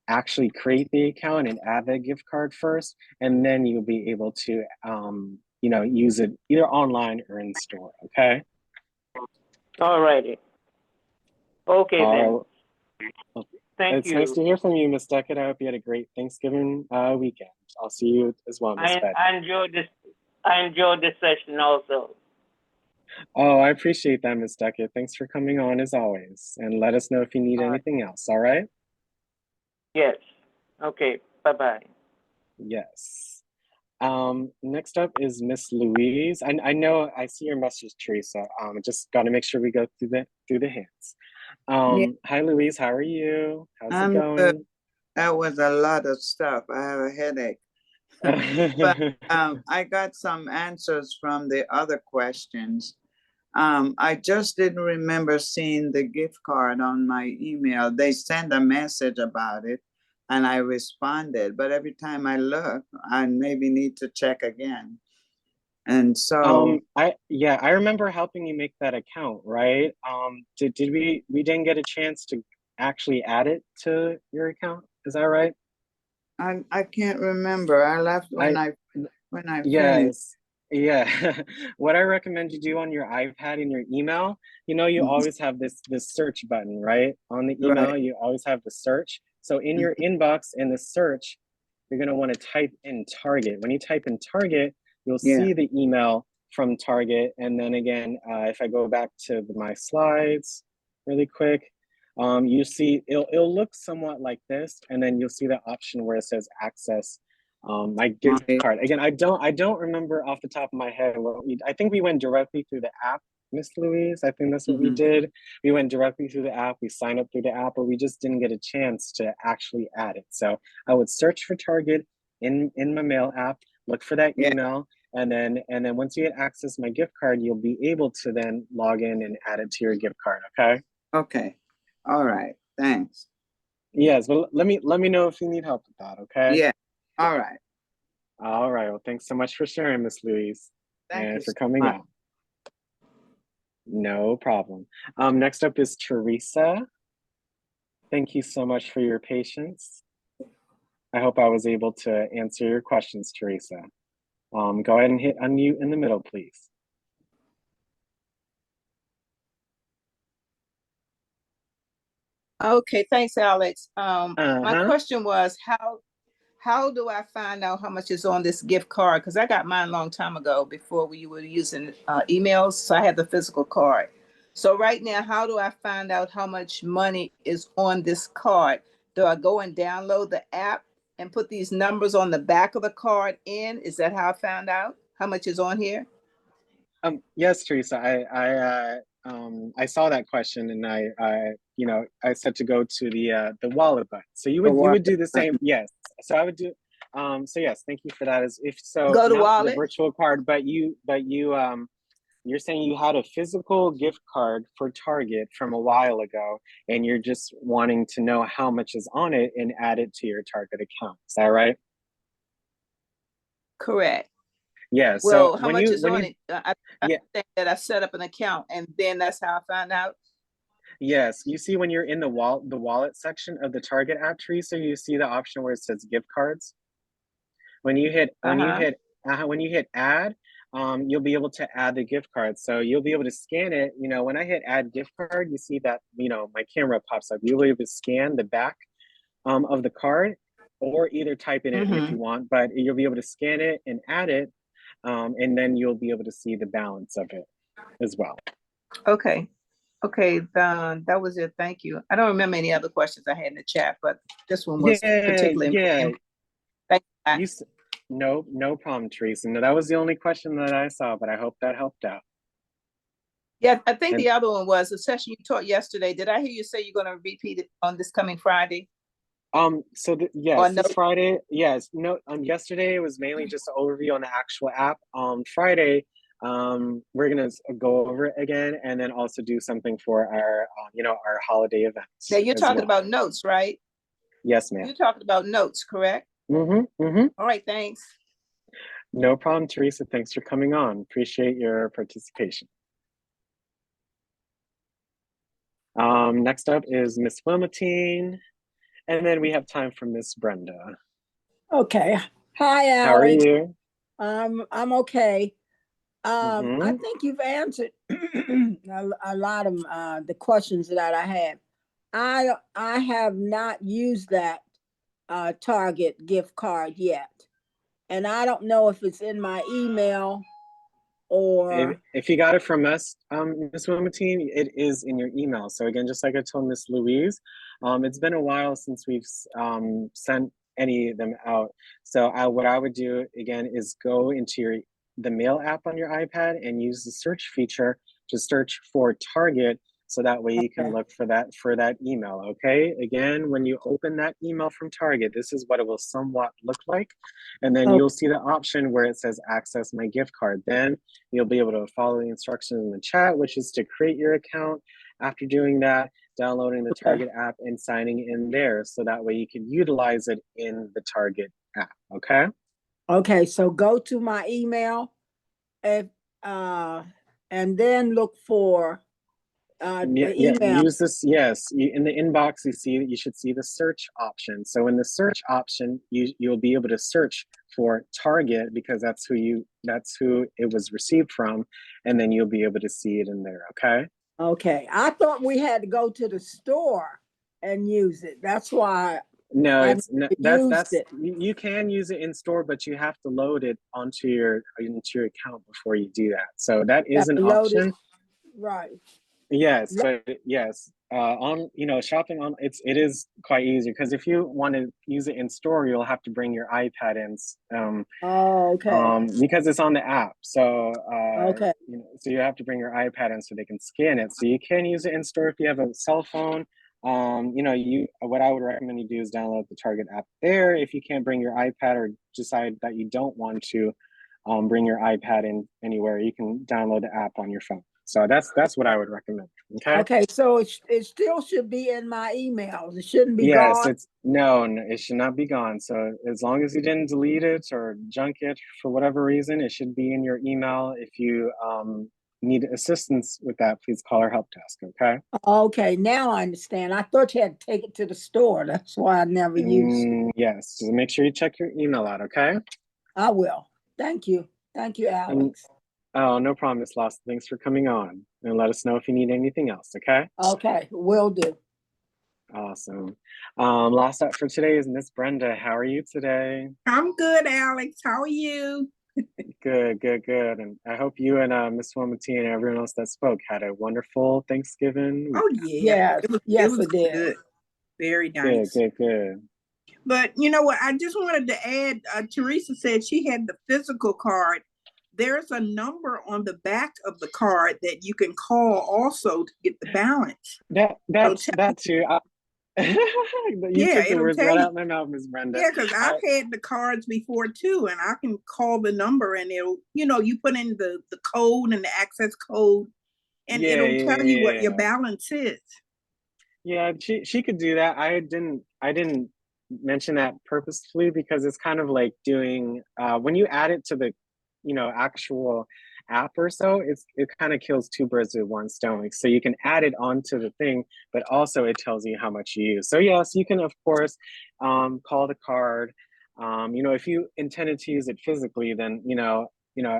S1: actually create the account and add the gift card first, and then you'll be able to, use it either online or in store. Okay.
S10: All righty. Okay then. Thank
S1: it's
S10: you.
S1: Nice to hear from you, Ms. Duckett. I hope you had a great Thanksgiving weekend. I'll see you as well, Ms. Betty.
S10: I enjoyed this. I enjoyed this session also.
S1: Oh, I appreciate that, Miss Duckett. Thanks for coming on as always. And let us know if you need anything else, all right?
S10: Yes. Okay. Bye-bye.
S1: Yes. Next up is Miss Louise. I know I see your message, Teresa. Just got to make sure we go through the hands.
S11: Yeah,
S1: Hi Louise, how are you? How's it
S11: I'm good.
S1: going?
S11: That was a lot of stuff. I have a headache. But I got some answers from the other questions. I just didn't remember seeing the gift card on my email. They sent a message about it and I responded, but every time I look, I maybe need to check again. And so,
S1: I remember helping you make that account, right? Did we didn't get a chance to actually add it to your account? Is that right?
S11: I can't remember. I left when I finished.
S1: Yes. Yeah. What I recommend you do on your iPad in your email, you always have this search button, right? On the email,
S11: Right.
S1: you always have the search. So in your inbox in the search, you're going to want to type in Target. When you type in Target, you'll
S11: Yeah.
S1: see the email from Target. And then again, if I go back to my slides really quick, you see it'll look somewhat like this, and then you'll see the option where it says access my gift card. Again, I don't remember off the top of my head I think we went directly through the app, Miss Louise. I think that's what we did. We went directly through the app, we signed up through the app, but we just didn't get a chance to actually add it. So I would search for Target in my mail app, look for that email, and then once you get access to my gift card, you'll be able to then log in and add it to your gift card, okay?
S11: Okay. All right. Thanks.
S1: Yes, but let me know if you need help with that, okay?
S11: Yeah. All right.
S1: All right. Well, thanks so much for sharing, Miss Louise,
S11: Thank
S1: and
S11: you
S1: for
S11: so
S1: coming
S11: much.
S1: out. No problem. Next up is Teresa. Thank you so much for your patience. I hope I was able to answer your questions, Teresa. Go ahead and hit unmute in the middle, please.
S12: Okay, thanks, Alex. My
S1: Uh-huh.
S12: question was how do I find out how much is on this gift card? Because I got mine a long time ago before we were using emails, so I had the physical card. So right now, how do I find out how much money is on this card? Do I go and download the app and put these numbers on the back of the card in? Is that how I found out how much is on here?
S1: Yes, Teresa. I saw that question, and I said to go to the wallet button. So you would do the same. Yes. So I would do. So yes, thank you for that. As if so,
S12: Go to
S1: not the
S12: wallet.
S1: virtual card, but you're saying you had a physical gift card for Target from a while ago, and you're just wanting to know how much is on it and add it to your Target account. Is that right?
S12: Correct.
S1: Yeah.
S12: Well,
S1: So
S12: how much is on it? I
S1: yeah.
S12: think that I set up an account, and then that's how I found out.
S1: Yes, you see when you're in the wallet section of the Target app, Teresa, you see the option where it says gift cards. When you hit add, you'll be able to add the gift card. So you'll be able to scan it. When I hit add gift card, you see that my camera pops up. You'll be able to scan the back of the card, or either type it in if you want. But you'll be able to scan it and add it, and then you'll be able to see the balance of it as well.
S12: Okay. Okay, that was it. Thank you. I don't remember any other questions I had in the chat, but this one was particularly important. Thank you.
S1: No problem, Teresa. No, that was the only question that I saw, but I hope that helped out.
S12: Yeah, I think the other one was the session you taught yesterday. Did I hear you say you're going to repeat it on this coming Friday?
S1: Yes, this Friday. Yes, no. Yesterday it was mainly just an overview on the actual app. Friday, we're gonna go over it again, and then also do something for our our holiday events.
S12: Now you're talking about notes, right?
S1: Yes, ma'am.
S12: You're talking about notes, correct? All right, thanks.
S1: No problem, Teresa. Thanks for coming on. Appreciate your participation. Next up is Miss Wilmatine, and then we have time for Miss Brenda.
S13: Okay. Hi, Alex.
S1: How are you?
S13: I'm okay. I think you've answered a lot of the questions that I had. I have not used that Target gift card yet. and I don't know if it's in my email or.
S1: If you got it from us, Ms. Wilmatine, it is in your email. So again, just like I told Miss Louise, it's been a while since we've sent any of them out. So what I would do again is go into the Mail app on your iPad and use the search feature to search for Target. So that way you can look for that email, okay? Again, when you open that email from Target, this is what it will somewhat look like. And then you'll see the option where it says access my gift card. Then you'll be able to follow the instructions in the chat, which is to create your account. After doing that, downloading the Target app and signing in there. So that way you can utilize it in the Target app, okay?
S13: Okay, so go to my email and then look for the email.
S1: Use this. Yes, in the inbox, you should see the search option. So in the search option, you'll be able to search for Target because that's who it was received from, and then you'll be able to see it in there. Okay.
S13: Okay, I thought we had to go to the store and use it. That's why.
S1: No,
S13: that's it.
S1: You can use it in store, but you have to load it into your account before you do that. So that is an option.
S13: Right.
S1: Yes, but yes, on shopping on it is quite easy because if you want to use it in store, you'll have to bring your iPad in. Because it's on the app. So
S13: okay.
S1: So you have to bring your iPad in so they can scan it. So you can use it in store if you have a cell phone. What I would recommend you do is download the Target app there. If you can't bring your iPad or decide that you don't want to bring your iPad in anywhere, you can download the app on your phone. So that's what I would recommend. Okay.
S13: Okay. So it still should be in my emails. It shouldn't be
S1: gone.
S13: Yes.
S1: No, it should not be gone. So as long as you didn't delete it or junk it for whatever reason, it should be in your email. If you need assistance with that, please call our help desk. Okay.
S13: Okay. Now I understand. I thought you had to take it to the store. That's why I never used it.
S1: Yes. So make sure you check your email out. Okay.
S13: I will. Thank you. Thank you, Alex.
S1: Oh, no problem, Ms. Lawson. Thanks for coming on, and let us know if you need anything else, okay?
S13: Okay, will do.
S1: Awesome. Last up for today is Miss Brenda. How are you today?
S14: I'm good, Alex. How are you?
S1: Good. And I hope you and Miss Wilmatine and everyone else that spoke had a wonderful Thanksgiving.
S14: Oh, yeah.
S13: Yes, it did.
S14: Good. Very nice.
S1: Good.
S14: But you know what? I just wanted to add, Teresa said she had the physical card. There's a number on the back of the card that you can call also to get the balance.
S1: That too. You took the words right out of my mouth, Ms. Brenda.
S14: Yeah, because I've had the cards before too, and I can call the number and it'll, you put in the code and the access code, and it'll tell you what your balance is.
S1: Yeah, she could do that. I didn't mention that purposefully because it's kind of like doing when you add it to the actual app or so, it kind of kills two birds with one stone. So you can add it onto the thing, but also it tells you how much you use. So yes, you can of course call the card. If you intended to use it physically, then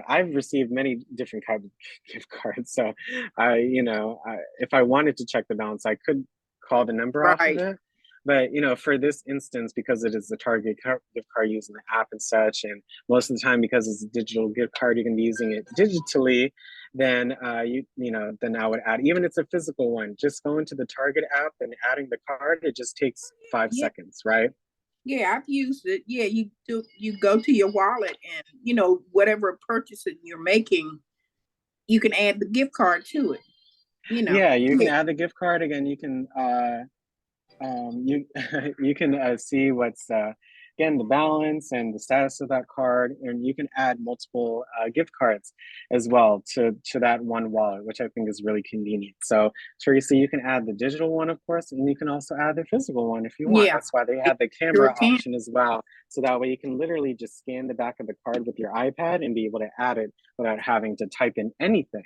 S1: I've received many different kinds of gift cards. So if I wanted to check the balance, I could call the number off of it. But for this instance, because it is the Target gift card using the app and such, and most of the time because it's a digital gift card, you can be using it digitally. Then then I would add, even if it's a physical one, just go into the Target app and adding the card. It just takes 5 seconds, right?
S14: Yeah, I've used it. Yeah, you go to your wallet and whatever purchases you're making, you can add the gift card to it.
S1: Yeah, you can add the gift card again. You can. You can see what's again the balance and the status of that card, and you can add multiple gift cards as well to that one wallet, which I think is really convenient. So Teresa, you can add the digital one, of course, and you can also add the physical one if you want. That's why they have the camera option as well, so that way you can literally just scan the back of the card with your iPad and be able to add it without having to type in anything.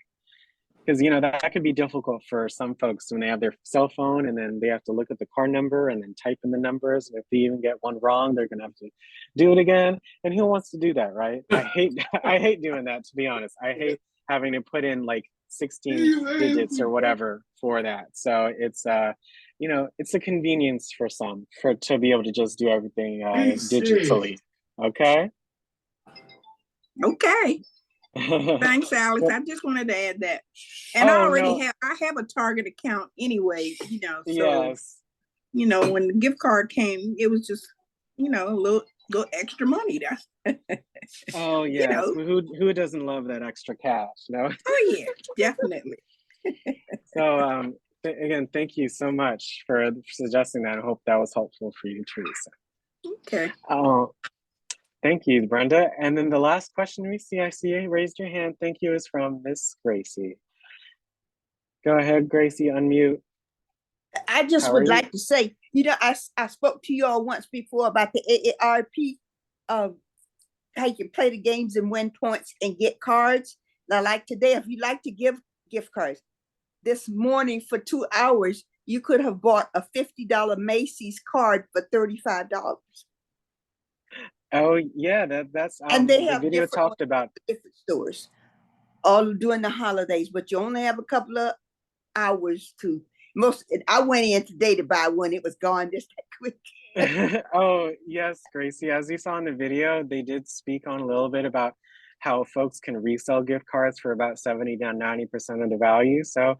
S1: Because that could be difficult for some folks when they have their cell phone and then they have to look at the card number and then type in the numbers. And if they even get one wrong, they're gonna have to do it again. And who wants to do that, right? I hate doing that, to be honest. I hate having to put in like 16 digits or whatever for that. So it's it's a convenience for some to be able to just do everything digitally. Okay.
S14: Okay. Thanks, Alex.
S1: Well,
S14: I just wanted to add that. And I
S1: oh
S14: already
S1: no,
S14: I have a Target account anyway, so
S1: yes.
S14: when the gift card came, it was just, a little extra money there.
S1: Oh
S14: you
S1: yes.
S14: know.
S1: Who doesn't love that extra cash? No.
S14: Oh yeah, definitely.
S1: So again, thank you so much for suggesting that. I hope that was helpful for you, Teresa.
S14: Okay.
S1: Thank you, Brenda. And then the last question we see, I see you raised your hand. Thank you, is from Miss Gracie. Go ahead, Gracie, unmute.
S15: I just
S1: How are
S15: would
S1: you?
S15: like to say, I spoke to you all once before about the AARP, how you can play the games and win points and get cards. Now, like today, if you like to give gift cards, this morning for 2 hours, you could have bought a $50 Macy's card for $35.
S1: Oh yeah, that's
S15: And they
S1: the
S15: have
S1: video
S15: different
S1: talked about.
S15: different stores all during the holidays, but you only have a couple of hours to I went in today to buy one. It was gone just that quick.
S1: Oh yes, Gracie, as you saw in the video, they did speak on a little bit about how folks can resell gift cards for about 70 down 90% of the value. So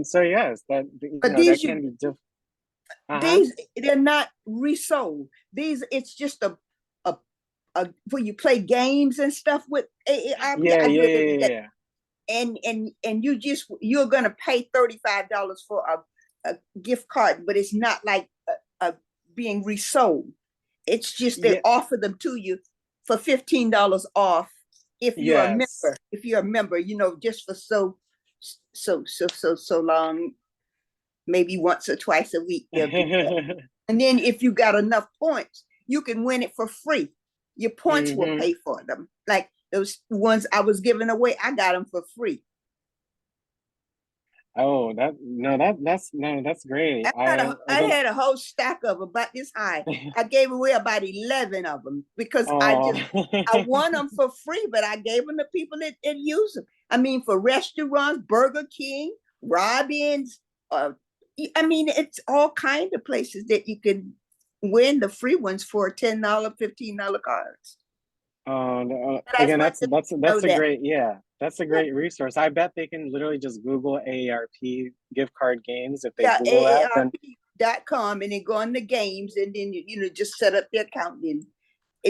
S1: so yes, that
S15: But
S1: that
S15: these
S1: can be
S15: these they're not resold. These it's just a where you play games and stuff with AARP.
S1: Yeah,
S15: I do it every
S1: yeah.
S15: day. And you're gonna pay $35 for a gift card, but it's not like being resold. It's just they offer them to you for $15 off if you're a member. If you're a member, just for so long, maybe once or twice a week. And then if you got enough points, you can win it for free. Your points will pay for them. Like those ones I was giving away, I got them for free.
S1: Oh, that's great.
S15: I had a whole stack of them about this high. I gave away about 11 of them because I won them for free, but I gave them to people that use them. I mean, for restaurants, Burger King, Robin's, it's all kinds of places that you can win the free ones for $10, $15 cards.
S1: Again, that's a great, that's a great resource. I bet they can literally just Google AARP gift card games if they Google that.
S15: AARP.com and then go on the games and then just set up the account and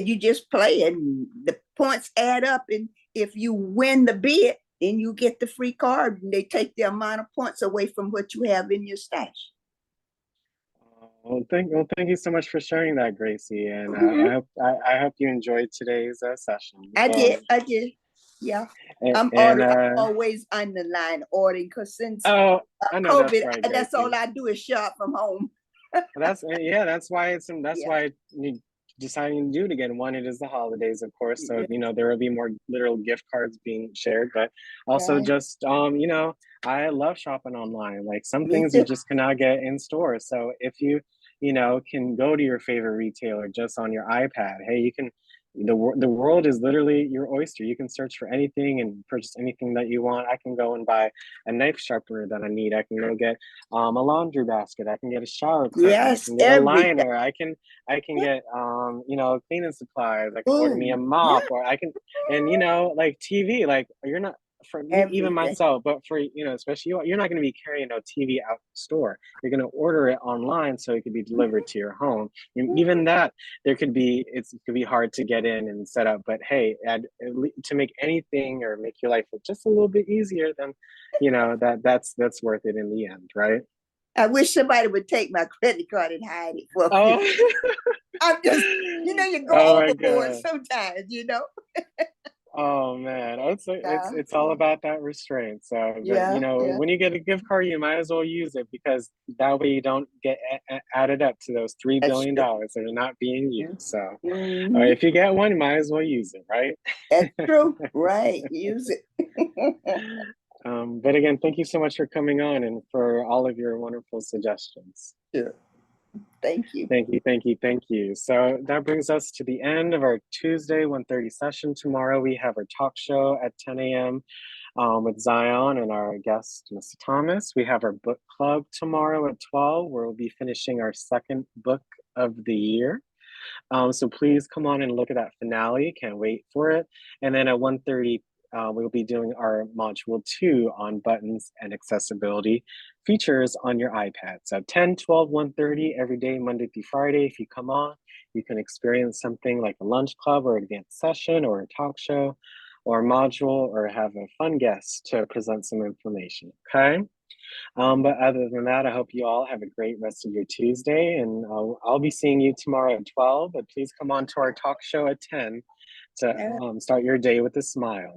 S15: you just play and the points add up, and if you win the bid, then you get the free card and they take the amount of points away from what you have in your stash.
S1: Well, thank you so much for sharing that, Gracie. And I hope you enjoyed today's session.
S15: I did. Yeah. I'm always on the line ordering because since COVID, that's all I do is shop from home.
S1: That's why why deciding to do it again. One, it is the holidays, of course, so there will be more literal gift cards being shared, but also just I love shopping online. Like some things you just cannot get in stores. So if you can go to your favorite retailer just on your iPad, hey, you can. The world is literally your oyster. You can search for anything and purchase anything that you want. I can go and buy a knife sharpener that I need. I can go get a laundry basket. I can get a shower curtain. I can get a liner. I can get cleaning supplies. I can order me a mop, or I can like TV. Like you're not. For me, even myself, but for especially you're not going to be carrying a TV out the store. You're going to order it online so it could be delivered to your home. And even that, it could be hard to get in and set up. But hey, to make anything or make your life just a little bit easier, then that's worth it in the end, right?
S15: I wish somebody would take my credit card and hide it for me. I'm just, you go overboard sometimes,
S1: Oh man, it's all about that restraint. So when you get a gift card, you might as well use it, because that way you don't get added up to those $3 billion that are not being used. So if you get one, you might as well use it, right?
S15: That's true, right? Use it.
S1: But again, thank you so much for coming on and for all of your wonderful suggestions.
S15: Sure. Thank you.
S1: Thank you. So that brings us to the end of our Tuesday 1:30 session. Tomorrow we have our talk show at 10 a.m. With Zion and our guest, Mr. Thomas. We have our book club tomorrow at 12, where we'll be finishing our second book of the year. So please come on and look at that finale. Can't wait for it. And then at 1:30, we'll be doing our module 2 on buttons and accessibility features on your iPad. So 10, 12, 1:30 every day, Monday through Friday. If you come on, you can experience something like a lunch club or advanced session or a talk show or a module, or have a fun guest to present some information, okay? But other than that, I hope you all have a great rest of your Tuesday, and I'll be seeing you tomorrow at 12, but please come on to our talk show at 10 to start your day with a smile.